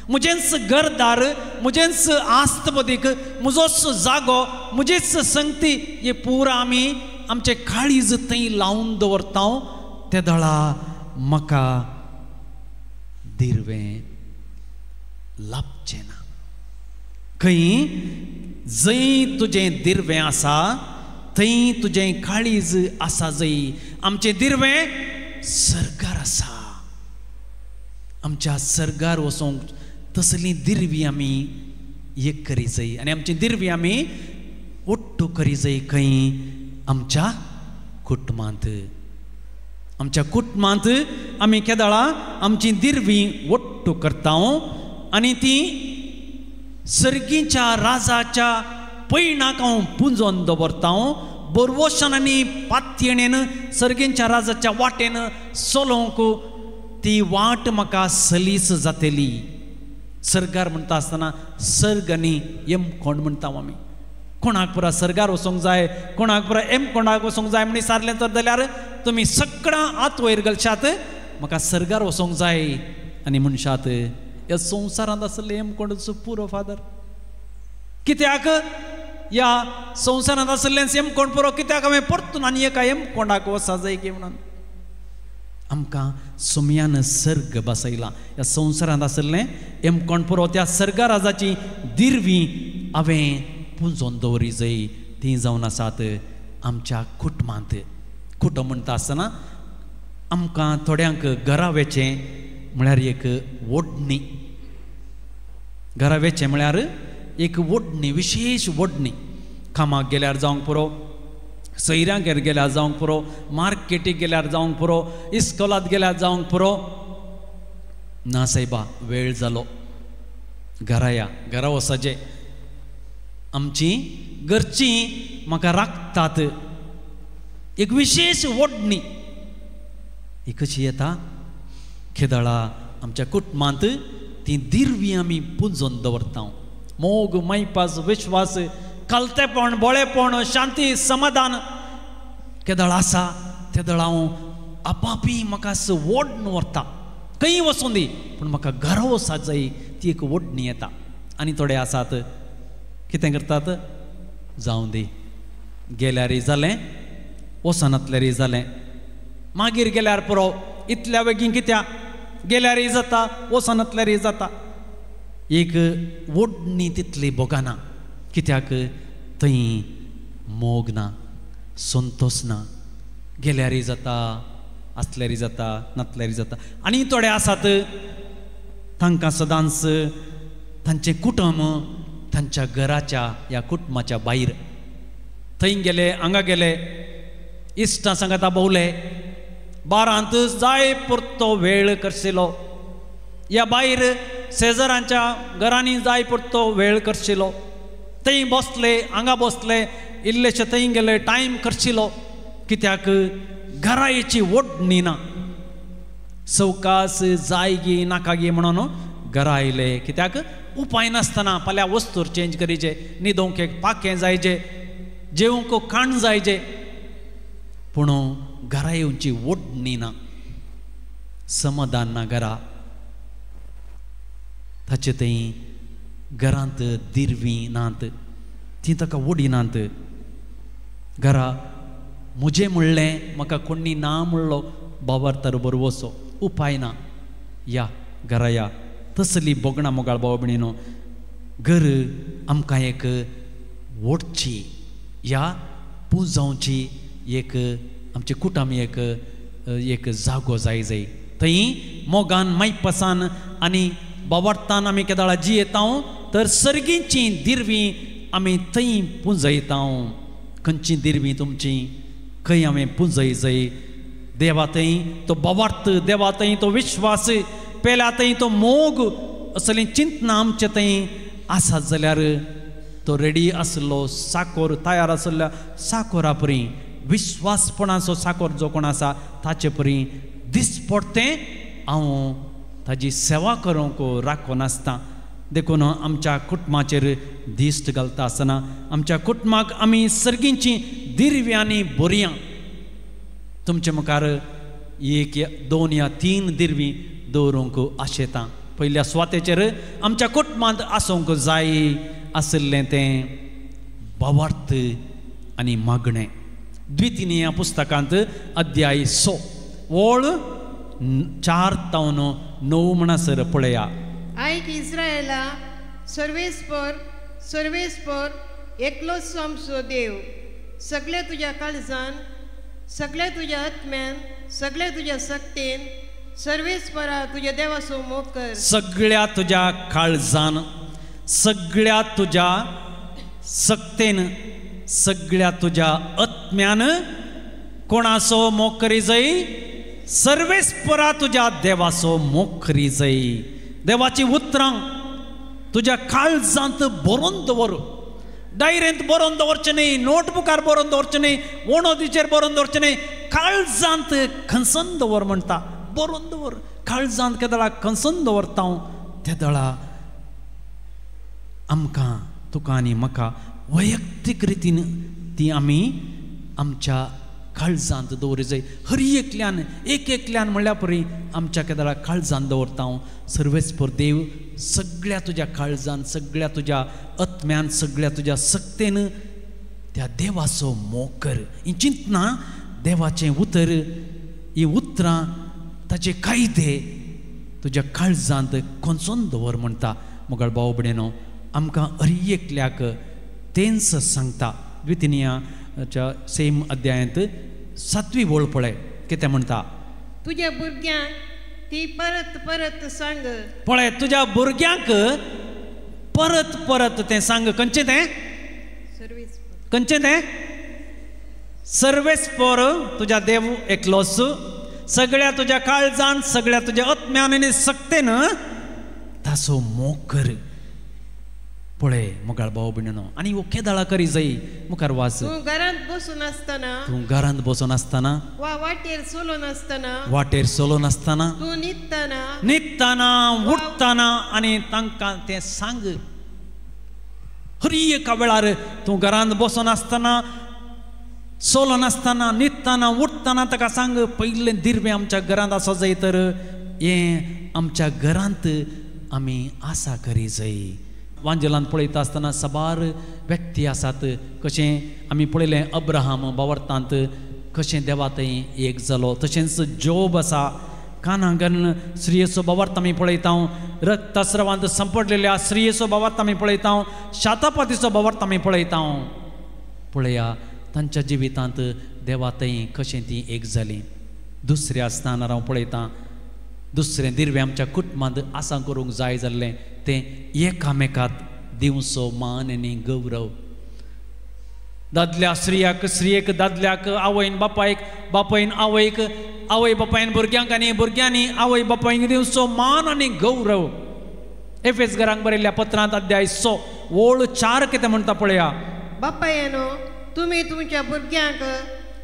म्हजेंच घरदार म्हजेंच आस्त बदीक म्हजोच जागो म्हजेच संगती हे पुरा आमी आमचें काळीज थंय लावन दवरता त्या दळा म्हाका दिर्वें लाभचें ना खंय जंय तुजें दिर्वें आसा थंय तुजें काळीज आसा जंय आमचें दिर्वें सर्गार आसा आमच्या सर्गार वचोंक तसली दिर्वी आमी एक करी जाय आनी आमची दिर्वी आमी ओट्टू करी जाय खंय आमच्या कुटुंबांत आमी केदाळा आमची दिर्वी ओट्टू करता आनी ती सर्गीच्या राजाच्या पैणाक हांव पुंजोवन दवरता बरवोशान आनी पातयेणेन सर्गीच्या राजाच्या वाटेन चलोवंक ती वाट म्हाका सलीस जातली सर्गार म्हणटा आसतना सर्ग आनी कोण म्हणटा आमी कोणाक पुरा सर्गार वचोंक जाय कोणाक पुरा कोणाक वचोंक जाय म्हणून सारलें तर जाल्यार तुमी सगळां आत वयर घालशात म्हाका सर्गार वचोंक जाय आनी म्हणशात ह्या संवसारांत आसले कोणाचो पुरो फादर कित्याक ह्या संवसारांत आसलें कोण पुरो कित्याक हांवें परतून आनी एका कोणाक वचा जाय की म्हणून आमकां सुमयान सर्ग बसयला. ह्या संवसारांत आसलें एमकोण पुरो त्या सर्गा राजाची दिरवी हांवें पुंजोवन दवरी जाय. ती जावन आसात आमच्या कुटुंबांत. कुटुंब म्हणटा आसतना आमकां थोड्यांक घरा वेचें म्हळ्यार एक ओडणी. घरा वेचें म्हळ्यार एक ओडणी, विशेश ओडणी. कामाक गेल्यार जावंक पुरो, सैऱ्यांगेर गेल्यार जावंक पुरो, मार्केटीक गेल्यार जावंक पुरो, इस्कॉलांत गेल्यार जावंक पुरो. ना सायबा वेळ जालो, घरा या, घरा वसाचें. आमची घरचीं म्हाका राखतात. एक विशेष ओडणी ही कशी येता? केदळा आमच्या कुटुंबांत ती दिरवी आमी पुंजोवन दवरता. मोग, मैपास, विश्वास, कलतेपण, बोळेपण, शांती, समाधान केदळ आसा तेदळ हांव आपापी म्हाका ओडण व्हरता. खंय वचूं दी पूण म्हाका घरा वचूंक जाय, ती एक ओडणी येता. आनी थोडे आसात कितें करतात? जावं दी, गेल्यारय जालें, वचनातल्यारय जालें, मागीर गेल्यार पुरो, इतल्या बेगीन कित्या, गेल्यारय जाता, वचनातल्यारय जाता. एक ओडणी तितली बोगाना. कित्याक? थंय मोग ना, संतोष ना. गेल्यारय जाता, आसल्यारय जाता, नातल्यारय जाता. आनी थोडे आसात तांकां सदांच तांचें कुटुंब तांच्या घराच्या ह्या कुटुंबाच्या भायर. थंय गेले, हांगा गेले, इश्टां सांगाता भोवले, बारांत जाय पुरतो वेळ करशिलो, ह्या भायर शेजाऱ्यांच्या घरांनी जाय पुरतो वेळ करशिलो. थंय बसले, हांगा बसले, इल्लेशे थंय गेले, टायम करशिलो. कित्याक? घरायेची ओडणी ना. सवकास जाय गी नाका गी म्हणून घरा आयले. कित्याक? उपाय नासतना फाल्यां वस्तूर चेंज करीचे, न्हिदोवंक एक पाकें जायचें, जेवंक खाण जायचें, पूण घरा येवची ओडणी ना, समाधान ना घरा. ताचे थंय घरांत दिरवी नात, ती ताका ओडिनात. घरा म्हजें म्हणलें, म्हाका कोणी ना म्हणलो, बाबार बरोबर वचो, उपाय ना. या घरा या. तसली बोगणा मोगाळ भाव भयणीनो, घर आमकां एक ओडची, या पुंजोवची एक आमचे कुटुंब एक जागो जाय. थंय मोगान, मैपसान आनी बावरतान आमी केदाळा जियेता. तर सर्गींची दिरवी आमी थंय पुंजयता. खंयची दिरवी तुमची? खंय आमी पुंजय जाय? देवा थंय तो बावार्थ, देवा थंय तो विश्वास, पेल्या थंय तो मोग, असलीं चिंतना आमचे थंय आसात जाल्यार तो रेडी आसलो साकोर, तयार आसल्या साकोरा परी, विश्वासपणाचो साकोर जो कोण आसा ताचे परी दिसपडटें हांव ताजी सेवा करूंक राखो नासता. देखून आमच्या कुटुंबाचेर दिश्ट घालता आसतना आमच्या कुटुंबाक आमी सर्गींची दिरवी आनी बरयां तुमचे मुखार एक, दोन या तीन दिरवी दवरूंक आशेता. पयल्या स्वातेचेर आमच्या कुटुंबांत आसूंक जाय आसलें तें बावार्थ आनी मागणें. द्वितीय पुस्तकांत अध्याय 6 ओळ 4 तावन 9 म्हणसर पळया. आयक इस्रायला, सर्वेस्पर एकलोच आमचो देव. सगळे तुज्या काळजान, सगळे तुज्या आत्म्यान, सगळे तुज्या सक्तीन सर्वेस्परा तुज्या देवाचो मोग कर. सगळ्या तुज्या काळजान, सगळ्या तुज्या सक्तेन, सगळ्या तुज्या आत्म्यान कोणाचो मोग करी जाय? सर्वेस्परा तुज्या देवाचो मोग करी जाय. देवाची उतरां तुज्या काळजांत बरोवन दवर. डायरेंत बरोवन दवरचें न्ही, नोटबुकार बरोवन दवरचें न्ही, वणोदीचेर बरोवन दवरचें न्ही, काळजांत खंसन दवर म्हणटा. बरोवन दवर. काळजांत केदळा खंसन दवरता त्या दळा आमकां, तुका आनी म्हाका वैयक्तीक रितीन ती आमी आमच्या काळजांत दवरी जाय. हर एकल्यान, एक एकल्यान म्हणल्या परी आमच्या केदळा काळजांत दवरता. सर्वेस्पर देव सगळ्या तुज्या काळजान, सगळ्या तुज्या आत्म्यान, सगळ्या तुज्या सक्तेन त्या देवाचो मोग कर. ही चिंतना देवाचें उतर, ही उतरां ताचे कायदे तुज्या काळजांत खोंचून दवर म्हणटा मुगाळ भाव भयणीनो आमकां हर एकल्याक तेंच सांगता द्वितीनियाच्या सेम अध्यायांत 7वी ओळ पळय कितें म्हणटा तुज्या भुरग्यांक ती परत परत सांग पळय तुज्या भुरग्यांक परत परत तें सांग खंयचें तें खंयचें तें सर्वेस्पर तुज्या देव एकलोच सगळ्या तुज्या काळजान सगळ्या तुज्या आत्म्यान आनी सक्तेन ताचो मोग कर पळय मुगाळ भाव भयणीनो आनी वो केदाळा करी जायी मुखार वाच तूं घरांत बसून आसतना तूं घरांत बसून आसतना वा वाटेर चलोन आसतना वाटेर चलोन आसतना तूं न्हिदतना उठतना आनी तांकां तें सांग हर एका वेळार तूं घरांत बसून आसतना चलोन आसतना न्हिदतना उठतना ताका सांग पयलें दिर्वें आमच्या घरांत आसा जाय तर हें आमच्या घरांत आमी आसा करी जाय वांजेलांत पळयता आसतना साबार व्यक्ती आसात कशें आमी पळयलें अब्राहम वावरतांत कशें देवा थंय एक जालो तशेंच जोब आसा कानागन श्री येसू वावरता आमी पळयता रक्तस्रवांत संपडलेल्या श्री येसू वावरता आमी पळयता शातापातीचो वावरता आमी पळयता पळया तांच्या जिवितांत देवा थंय कशें ती एक जाली दुसऱ्या स्थानार हांव पळयता दुसरें दिर्वें आमच्या कुटुंबांत आसा करूंक जाय जाल्लें तें एकामेकांत दिवचो मान आनी गौरव दादल्या स्त्रियेक दादल्याक आवयन बापायक बापायन आवयक आवय बापायन भुरग्यांक आनी भुरग्यांनी आवय बापायक दिवचो मान आनी गौरव एफेस घरांक बरयल्ल्या पत्रांत अध्याय 6 ओळ 4 कितें म्हणटा पळया बापायनो तुमी तुमच्या भुरग्यांक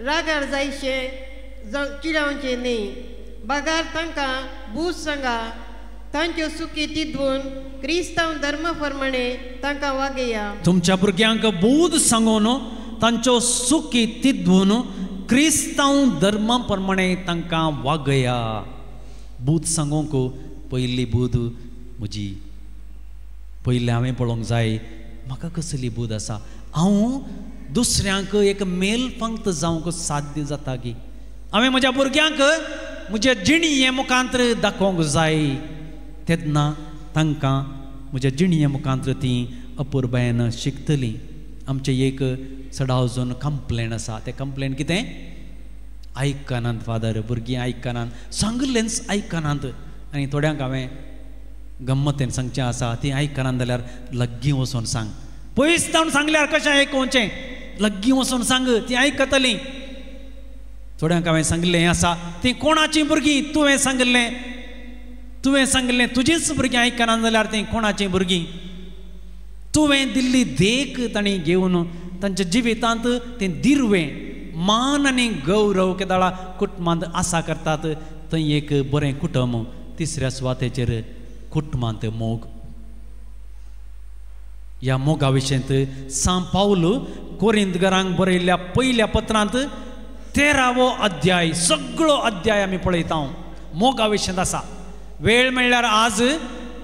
रागार जायशे चिडावचे न्ही बागार तांकां बूज सांगा तांच्यो सुखी तिदवून क्रिस्तांव धर्मा प्रमाणे तांकां वागया तुमच्या भुरग्यांक बूद सांगून तांच्यो सुखी तिदवून क्रिस्तांव धर्मा प्रमाणे तांकां वागया बूद सांगूंक पयली बूद म्हजी पयलें हांवें पळोवंक जाय म्हाका कसली बूद आसा हांव दुसऱ्यांक एक मेल पंक्त जावंक साध्य जाता की हांवें म्हज्या भुरग्यांक म्हज्या जिणये मुखांतर दाखोवंक जाय तेन्ना तांकां म्हज्या जिणये मुखांतर तीं अपुरबायेन शिकतलीं आमचें एक सडावजून कंप्लेन आसा तें कंप्लेन कितें आयकनात फादर भुरगीं आयकनात सांगलेंच आयकनात आनी थोड्यांक हांवें गम्मतेन सांगचें आसा तीं आयकनात जाल्यार लग्गी वचून सांग पयस जावन सांगल्यार कशें आयकोवचें लग्गी वचून सांग तीं आयकतलीं थोड्यांक हांवें सांगलें आसा तीं कोणाचीं भुरगीं तुवें सांगलें तुजींच भुरगीं आयकनात जाल्यार तीं कोणाचीं भुरगीं तुवें दिल्ली देख तांणी घेवन तांच्या जिवितांत तें दिर्वें मान आनी गौरव केदाळा कुटुंबांत आसा करतात थंय एक बरें कुटुंब तिसऱ्या सुवातेचेर कुटुंबांत मोग ह्या मोगा विशयंत सान पावल कोरिंथघरांक बरयल्ल्या पयल्या पत्रांत 13वो अध्याय सगळो अध्याय आमी पळयता मोगा विशयंत आसा वेळ मेळ्ळ्यार आज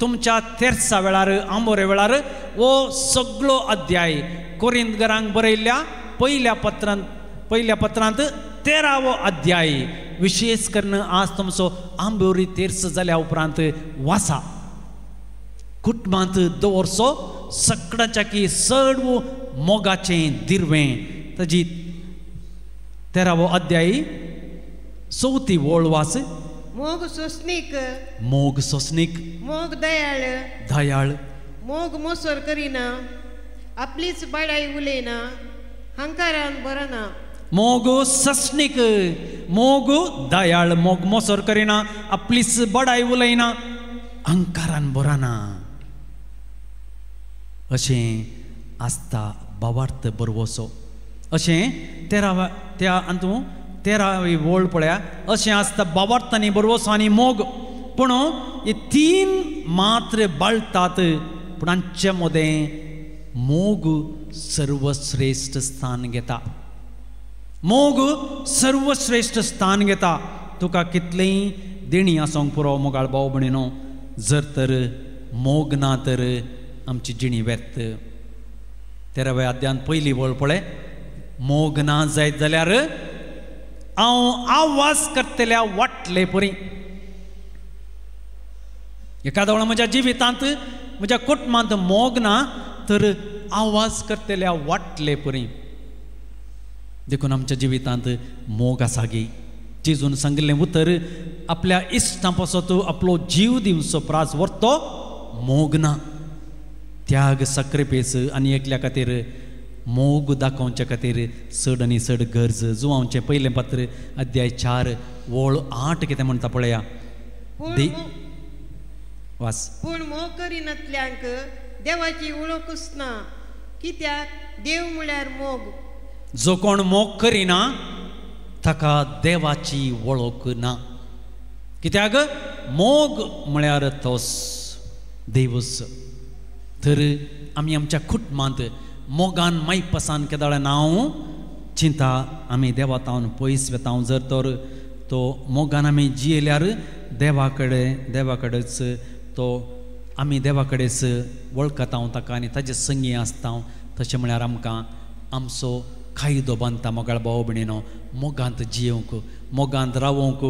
तुमच्या तेर्सा वेळार आंबोरे वेळार वो सगळो अध्याय कोरिंथघरांक बरयल्ल्या पयल्या पत्रांत 13वो अध्याय विशेष करून आज तुमचो आंबोरी तेर्स जाल्या उपरांत वाचा कुटुंबांत दवरचो सगळ्याच्या की सर्व मोगाचें दिर्वें ताजी 13वो अध्याय 4थी ओळ वाच मोग सोसनीक मोग दयाळ मोग मोसोर करिना आपलीच बडाई उलयना हंकारान बरना मोग सस्नीक मोग दयाळ मोग मोसोर करिना आपलीच बडाई उलयना अहंकारान बरना अशें आसता भावार्थ बरवसो अशें त्या अंतू 13वी ओळ पळया अशें आसता भावार्थ आनी बरवसो आनी मोग पूण हे 3 मात्र बाळटात पूण हांचे मदें मोग सर्वश्रेष्ठ स्थान घेता मोग सर्वश्रेष्ठ स्थान घेता तुका कितलेंय देणी आसोंक पुरो मोगाळ भाव भयणीनो जर तर मोग ना तर आमची जिणी व्यर्थ 13व्या अध्यायान पयली ओळ पळय मोग ना जायत जाल्यार हांव आवाज करतल्या वाटले परी एखाद्या वेळा म्हज्या जिवितांत म्हज्या कुटुंबांत मोग ना तर आवाज करतल्या वाटले परी देखून आमच्या जिवितांत मोग आसा गे जेजून सांगिल्लें उतर आपल्या इश्टां पासत आपलो जीव दिवचो प्रास व्हरतो मोग ना त्याग सक्रिपेस आनी एकल्या खातीर मोग दाखोवच्या खातीर चड आनी चड गरज जुवांचें पयलें पत्र अध्याय 4 वळ 8 कितें म्हणटा पळया वास पूण मोग करिनातल्यांक देवाची वळखूच ना कित्याक देव म्हळ्यार मोग जो कोण मोग करिना ताका देवाची वळख ना कित्याक मोग म्हळ्यार तोच देवच तर आमी आमच्या कुटुंबांत मोगान मायपसान केदाळ नांव चिंता आमी देवा तावन पयस वेता जर तर तो मोगान आमी जियेल्यार देवा कडेच तो आमी देवा कडेच वळखता ताका आनी ताजे संगी आसता तशें म्हळ्यार आमकां आमचो कायदो बांदता मोगाळ भाव भयणीनो मोगांत जियोंक मोगांत रावोंक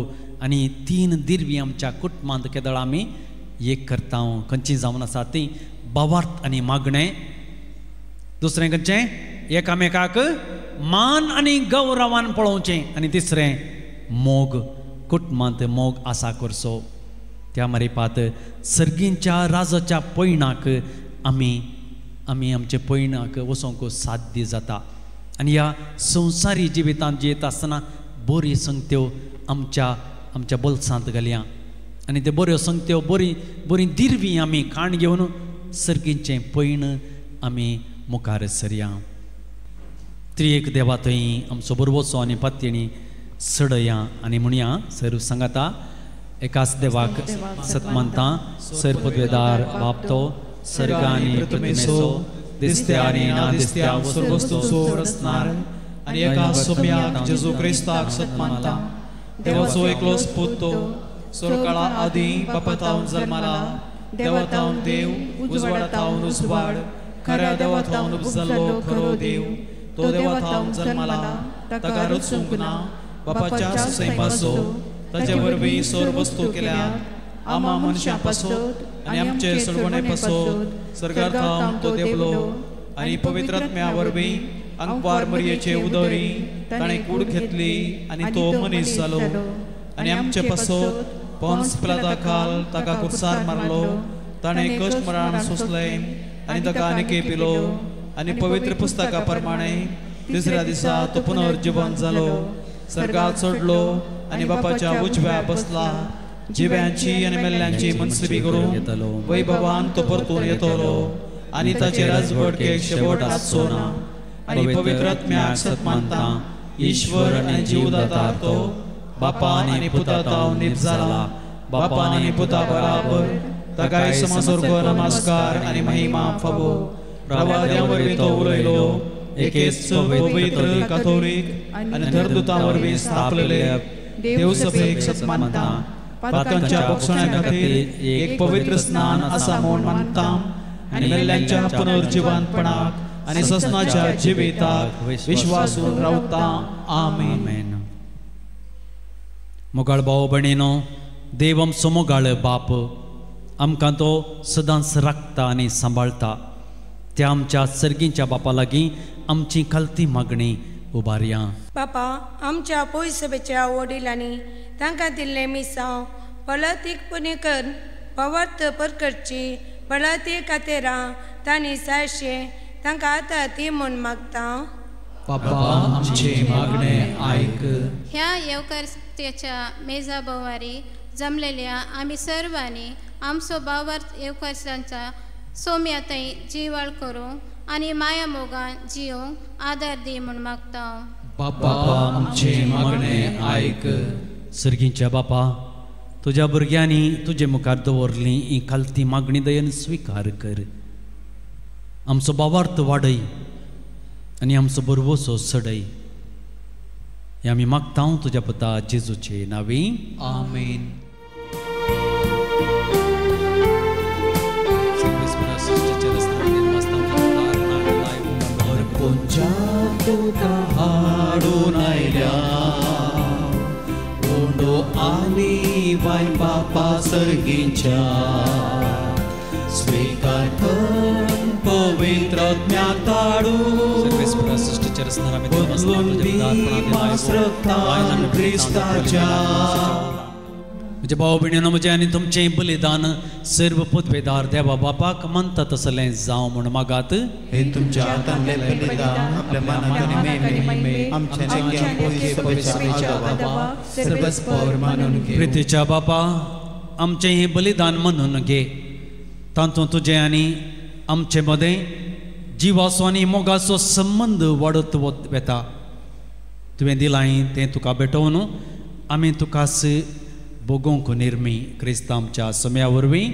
आनी 3 दिरवी आमच्या कुटुंबांत केदळ आमी एक करता खंयची जावन आसा ती भावार्थ आनी मागणें दुसरें खंयचें एकामेकाक मान आनी गौरवान पळोवचें आनी तिसरें मोग कुटुंबांत मोग आसा करचो त्या मारिपात सर्गींच्या राजाच्या पैणाक आमी आमचे पैणाक वचोंक साध्य जाता आनी ह्या संवसारी जिवितांत जियेता आसतना बरी संगत्यो आमच्या बोल्सांत घालया आनी त्यो बऱ्यो संगत्यो बरी दिरवी आमी खाण घेवन सर्गींचें पैण आमी मुखार सरया त्रिएक देवा थंय आमचो बरोवचो आनी पातयणी सडया आनी म्हणया सर्व सांगाता एकाच देवाक सतमंता सर पदवेदार बापतो सर्गानी प्रतिमेसो दिसत्या आनी ना दिसत्या वस्तू रचणार आनी एका सोम्याक जेजू क्रिस्ताक सतमंता देवाचो एकलोच पुतो सोरकाळा आदी बापातावन जल्माला देवातावन देव उजवाडातावन उजवाड खऱ्या देवातावन उपजल्लो खरो देव तो देवातावन जल्माला ताका रचूंक ना बापाच्या सुसैपासो ताचे वरवीं सोर वस्तू केल्यात आमा मनशां पासत आनी आमचे सडवणे पासत सर्गार्थावन तो देवलो आनी पवित्रात्म्या वरवीं अंकवार मरयेचे उदरी ताणें कूड घेतली आनी तो मनीस जालो आनी आमचे पासत पोन्स पिलाता खाल ताका कुर्सार मारलो ताणें कश्ट मरण सोंसलें आनी ताका आनिके पिलो आनी पवित्र पुस्तका प्रमाणे तिसऱ्या दिसा तो पुनर्जीवन जालो सर्गात चडलो आनी बापाच्या उजव्या बसला जिव्यांची आनी मेल्ल्यांची मनसुबी करून वैभवान तो परतून येतलो आनी ताचे राजवटकेक शेवट आसचो ना आनी पवित्रात्म्याक सतमानता ईश्वर आनी जीवदाता तो बापान आनी पुता ताव नीत जाला बापान आनी पुता बराबर ताकाय समसर्ग नमस्कार आनी महिमा फावो प्रवाद्यां वरवीं तो उलयलो एकेच पवित्र काथोलीक आनी धर्दुतां वरवीं स्थापलेले देव सभेक सतमानता पातकांच्या भक्षणा खातीर एक पवित्र स्नान आसा म्हूण मानता आनी मेल्ल्यांच्या पुनर्जिवंतपणाक आनी ससनाच्या जिविताक विश्वासून रावता आमेन. मोगाळ भाव भयणीनो देव आमचो मोगाळ बाप आमकां तो सदांच राखता आनी सांबाळटा त्या आमच्या सर्गींच्या बापा लागीं आमची खालती मागणी उबारया. बापा आमच्या पयसभेच्या वडिलांनी तांकां दिल्लें मिसांव पळतीकपणी कर पवर्त परकडची पळती खातीरां तांणी सायशे तांकां आतां ती म्हूण मागता. बापा आमचे मागणे आयक. ह्या येवकारत्याच्या मेजा बोवारी जमलेल्या आमी सर्वांनी आमचो भावार्थ येवकारसांचा सोम्यातय जिवाळ करूं आनी माया मोगान जियोंक आदार दी म्हूण मागता. बापा आमचे मागणे आयक. सर्गींच्या बापा तुज्या भुरग्यांनी तुजे मुखार दवरली ही खालती मागणी दयेन स्विकार कर. आमचो भावार्थ वाडय आनी आमचो बरवोसो सडय हे आमी मागता तुज्या पुता जेजूचे नांवी आमेन. हाडून आयल्या ओंडो आनी बाय बापा सर्गींच्या आत्म्याक ताडू सर्वेस्परा सृष्टीच्या रचणारा मी बदलून दी मास रक्तान क्रिस्ताच्या म्हज्या भाव भयणीनो म्हजें आनी तुमचें बलिदान सर्व पदवेदार देवा बापाक मानता तसलें जावं म्हूण मागात. हे तुमच्या हातांतलें बलिदान आपल्या मनांत आमच्या नेक्या पवित्र बाबा सर्वस्पर मानून घे. प्रितीच्या बापा आमचें हें बलिदान मानून घे. तातूंत तुजें आनी आमचे मदें जिवाचो आनी मोगाचो संबंद वाडत वेता. तुवें दिलां तें तुका भेटोवन आमी तुकाच बोगोंक निर्मी क्रिस्त आमच्या समया वरवीं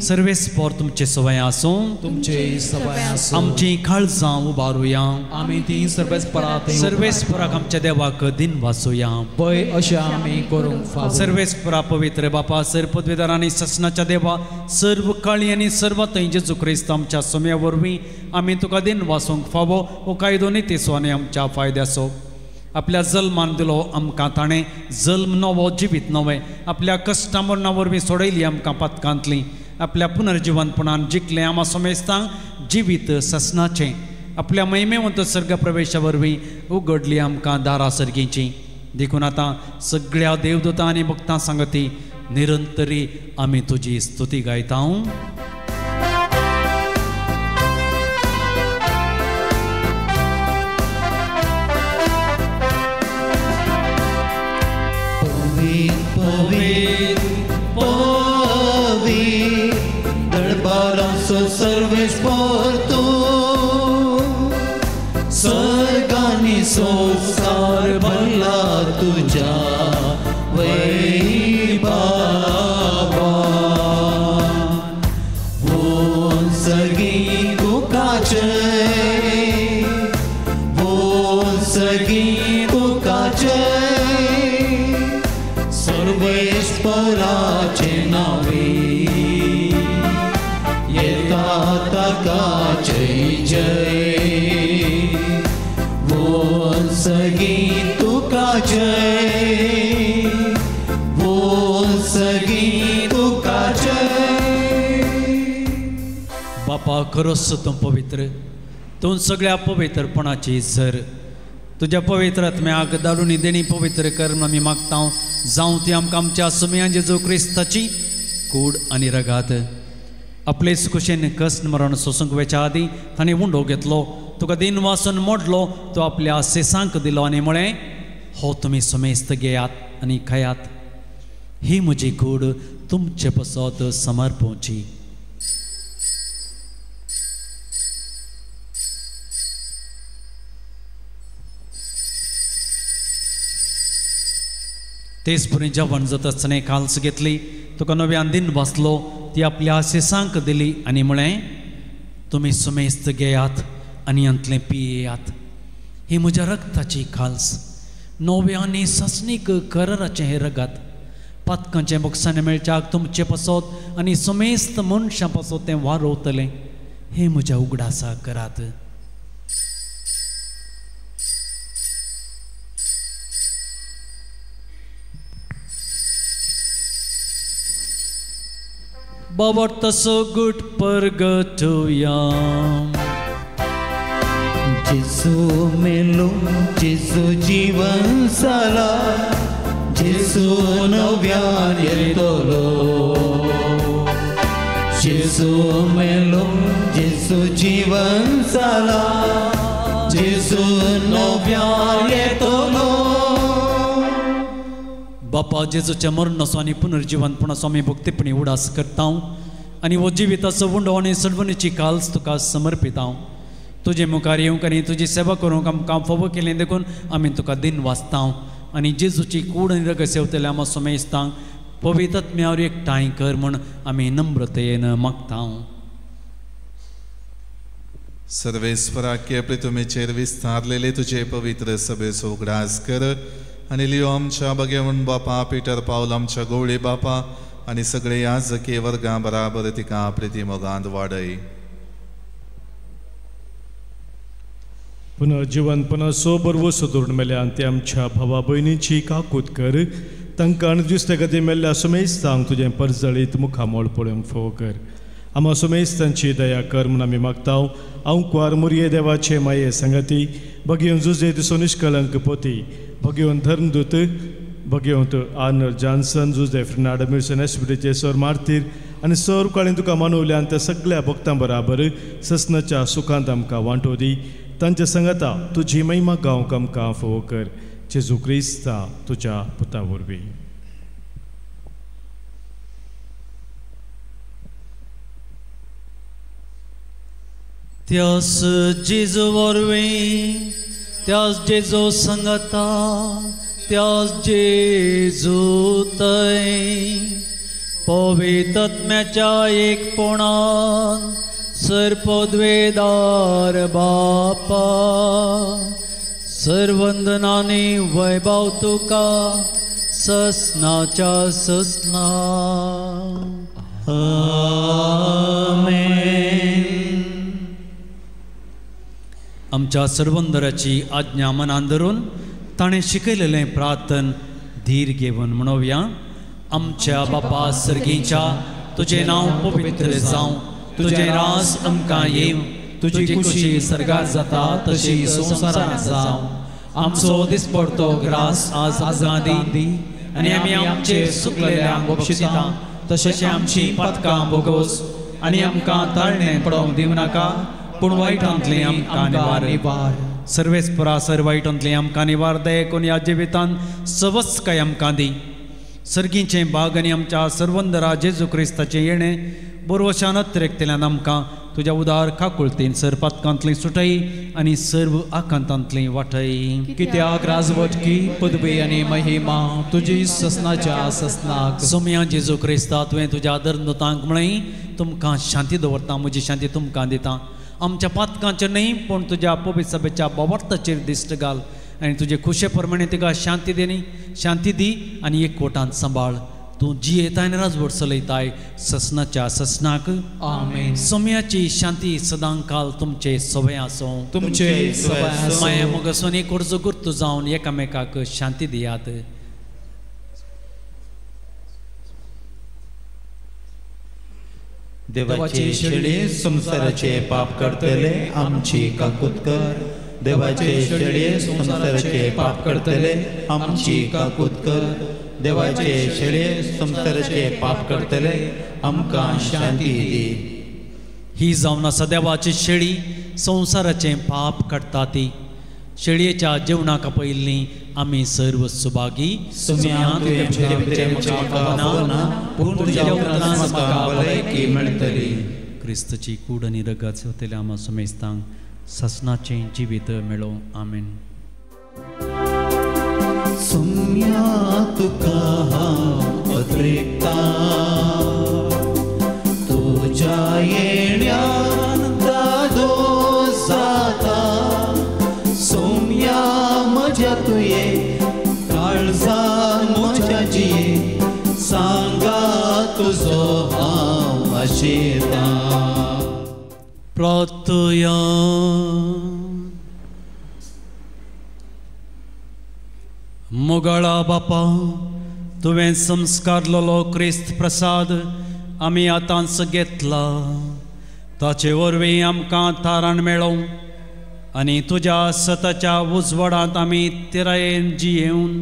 सर्वेस्पर तुमचे सवय आसूं तुमचे सवय आसूं आमची काळजां उबारुया. आमी ती सर्वेस्पराक आमच्या देवाक दिन वाचुया. पळय अशें आमी करूंक फावो. सर्वेस्परा पवित्र बापा सर पदवेदार आनी ससनाच्या देवा सर्व काळी आनी सर्व थंय जेजू क्रिस्त आमच्या समया वरवीं आमी तुका दिन वाचूंक फावो हो कायदो नितेचो आनी आमच्या फायद्याचो. आपल्या जल्मान दिलो आमकां ताणें जल्म नवो जिवीत नवें आपल्या कश्टां मरणा वरवीं सोडयली आमकां पथकांतलीं. आपल्या पुनर्जिवनपणान जिखलें आमा समेस्तांक जिवीत ससनाचें आपल्या महिमेवंत सर्ग प्रवेशा वरवीं उगडली आमकां दारां सर्गीचीं. देखून आतां सगळ्या देवदूतां आनी भक्तां सांगती निरंतरी आमी तुजी स्तुती गायता. सर्वेस्पर तू स्वर्गानी संसार भरला तुझ्या वैभवा. बोल सगळी तुकाचे बोल सगळी तुकाचे सर्वेस्पराचे नावे जय जय बोल सगी तुका जय बोल सगी तुका जय. बापा खरोच तूं पवित्र तूं सगळ्या पवित्रपणाची झर तुज्या पवित्र आत्म्याक धाडून देणी पवित्र कर आमी मागता. जावं ती आमकां आमच्या सुमया जेजू क्रिस्ताची कूड आनी रगात आपलेच कुशेन कस्ट मरण सोसूंक वेच्या आदी ताणें उंडो घेतलो तुका दिन वासून मोडलो तो आपल्या सेसांक दिलो आनी म्हळें हो तुमी समेस्त घेयात आनी खायात. ही म्हजी कूड तुमचे पसत समर्पोवची. तेच परी जेवण जाता आसतना काल्स घेतली तुका नव्यान दिन वाचलो ती आपल्या सेसांक दिली आनी म्हळें तुमी समेस्त घेयात आनी अंतलें पियेयात. ही म्हज्या रक्ताची खाल्स नव्या आनी ससनीक कराराचें हें रगत पथकांचें बक्षांनी मेळच्याक तुमचे पसत आनी समेस्त मनशां पसत तें वारोवतलें. हें म्हज्या उगडासा करात. Babat so good purgatoria. जिसु मेलो जिसु जीवन साला जिसु नव्यान येतलो. जिसु मेलो जिसु जीवन साला जिसु नव्यान येतलो. बापा जेजूच्या मरणाचो आनी पुनर्जिवनपणाचो आमी भक्तीपणी उडास करता आनी हो जिविताचो उंडो आनी सडवणीची काल्स तुका समर्पिता. तुजे मुखार येवंक आनी तुजी सेवा करूंक आमकां फावो केलें देखून आमी तुका दिन वाचता आनी जेजूची कूड आनी रगत सेवतले आमा समेस्तांक पवित्र आत्म्यावर एकठांय कर म्हूण आमी नम्रतेन मागता. सर्वेस्पराक प्रितुमेचेर विस्तारलेले तुजे पवित्र सभेचो उगडास कर आनी लियो आमच्या भगेवण बापा पिटर पावल आमच्या गवळी बापा आनी सगळे याजकी वर्गां बराबर तिका प्रिती मोगांत वाडय. पुनर्जीवनपणाचो बरवो सोदून मेल्यान ते आमच्या भावा भयणीची काकूत कर. तांकां दिसते गती मेल्ल्या समेस्तांक तुजें परजळीत मुखामोळ पळोवंक फोव कर आम्हा सुमेस्तांची दया कर म्हणून आमी मागताव. हांव कुवार मुरये देवाचे माये संगती भगयोन जुजे दिसो निश्कलंक पोती भगयोन धर्मदूत भगयोन आर्नर जॉन्सन जुजे फ्रिनाड मिर्सन एसपीडीचे सर मारतीर आनी सर काळी तुका मानवल्यान त्या सगळ्या भक्तां बराबर ससनाच्या सुखांत आमकां वांटो दी. तांच्या संगता तुजी महिमा गावंक आमकां फोव कर. जेजू क्रिस्ता तुज्या पुता वरवीं. त्यास जेजू वरवीं त्यास जेजू संगता त्यास जेजू तय पवित्र आत्म्याच्या एकपणान सर्वपदवेदार बापा सर्वंदनाने वैभव तुका ससनाच्या ससना. आमेन. आमच्या सर्वंदराची आज्ञा मनान धरून ताणें शिकयलेलें प्रार्थन धीर घेवन म्हणोवया. आमच्या बापा सर्गीच्या तुजें नांव पवित्र जावं. तुजें रास आमकां येवं. तुजी खुशी सर्गार जाता तशी संवसारांत जावं. आमचो दिसपडतो ग्रास आज आमकां दी आनी आमी आमचेर चुकलेल्यांक बक्षिता तशें आमची पातकां भोगोस आनी आमकां ताळणें पडोवंक दिवं नाका पूण वायटांतलीं आमकां निवार. सर्वेस्परा सर वायटांतलीं आमकां निवार दये कोणी ह्या जिवितान सवस काय आमकां दी. सर्गीचें बाग आनी आमच्या सर्वंदरा जेजू क्रिस्ताचें येणें बरोवशान अतिरेकतेल्यान आमकां तुज्या उदार काकुळतेन सर पातकांतलीं सुटय आनी सर्व आकांतांतलीं वाटय. कित्याक राजवटकी पदवी आनी महिमा तुजी ससनाच्या ससनाक. सोम्या जेजू क्रिस्ता तुवें तुज्या धर्मदूतांक म्हळें तुमकां शांती दवरता म्हजी शांती तुमकां दिता. आमच्या पातकांचेर न्ही पूण तुज्या पवित्र सभेच्या बोवार्थाचेर दिश्ट घाल आनी तुजे खुशे प्रमाणे तिका शांती दी आनी एकवटान सांबाळ. तूं जी येताय आनी राजवट चलयताय ससनाच्या ससनाक. आमेन. सोम्याची शांती सदां काल तुमचे सवय आसूं. तुमचे माया मोगसून एक अर्ज गुर्त जावन एकामेकाक शांती दियात. देवाचे शेळी संसाराचे पाप करतले आमची काकूत कर. देवाचे शेळी संसाराचे पाप करतले आमची काकूत कर. देवाचे शेळी संसाराचे पाप करतले आमकां शांती दी. ही जावन आसा देवाची शेळी संसाराचें पाप काडटा ती. शेळयेच्या जेवणाक पयलीं आमी सर्व सुभागी क्रिस्तची कूड आनी रगत सोतेल्या आमा समेस्तांक ससनाचें जिवीत मेळो. आमेन. सोम्या तुका हांव अतिरेकता तुज्या येण्यान दादो जाता. सोम्या म्हज्या तुये काळजान म्हज्या जिये सांगा तुजो हांव आशेता. प्रार्थया. मोगाळा बापा तुवें संस्कारलेलो क्रिस्त प्रसाद आमी आतांच घेतला. ताचे वरवीं आमकां तारण मेळो आनी तुज्या सताच्या उजवाडांत आमी तिरायेन जियेवन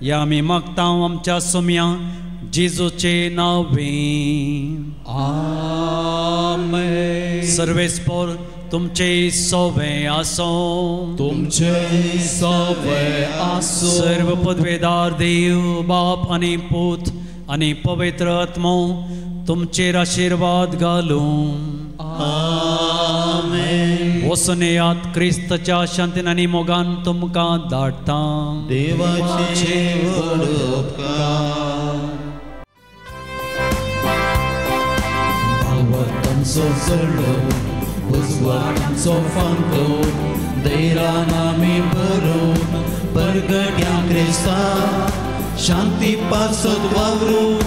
या आमी मागतांव आमच्या सोम्या जेजूचे नांवें. आमेन. सर्वेस्पर तुमचे सवे आसूं. तुमचे सवे आसूं. सर्व पदवेदार देव बाप आनी पूत आनी पवित्र आत्मो तुमचेर आशीर्वाद घालूं. आमेन. वसनेयात क्रिस्ताच्या शांतीन आनी मोगान तुमकां धाडटा. देवाचे व्हड उपकार. भावांचो चलो उजवाडांचो फांतो दैरान आमी भरून परगट्या क्रिस्ता शांती पासत वावरून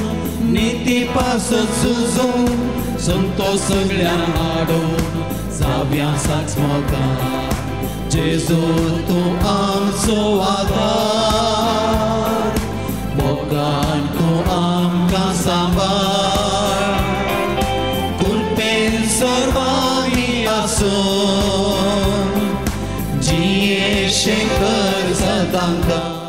नीती पासत झुजून संतोष सगळ्यांक हाडून जाव्या साच मोगान. जेजू तूं आमचो आदार मोगान तूं आमकां सांबाळ. पासून जिये शेखर सदांका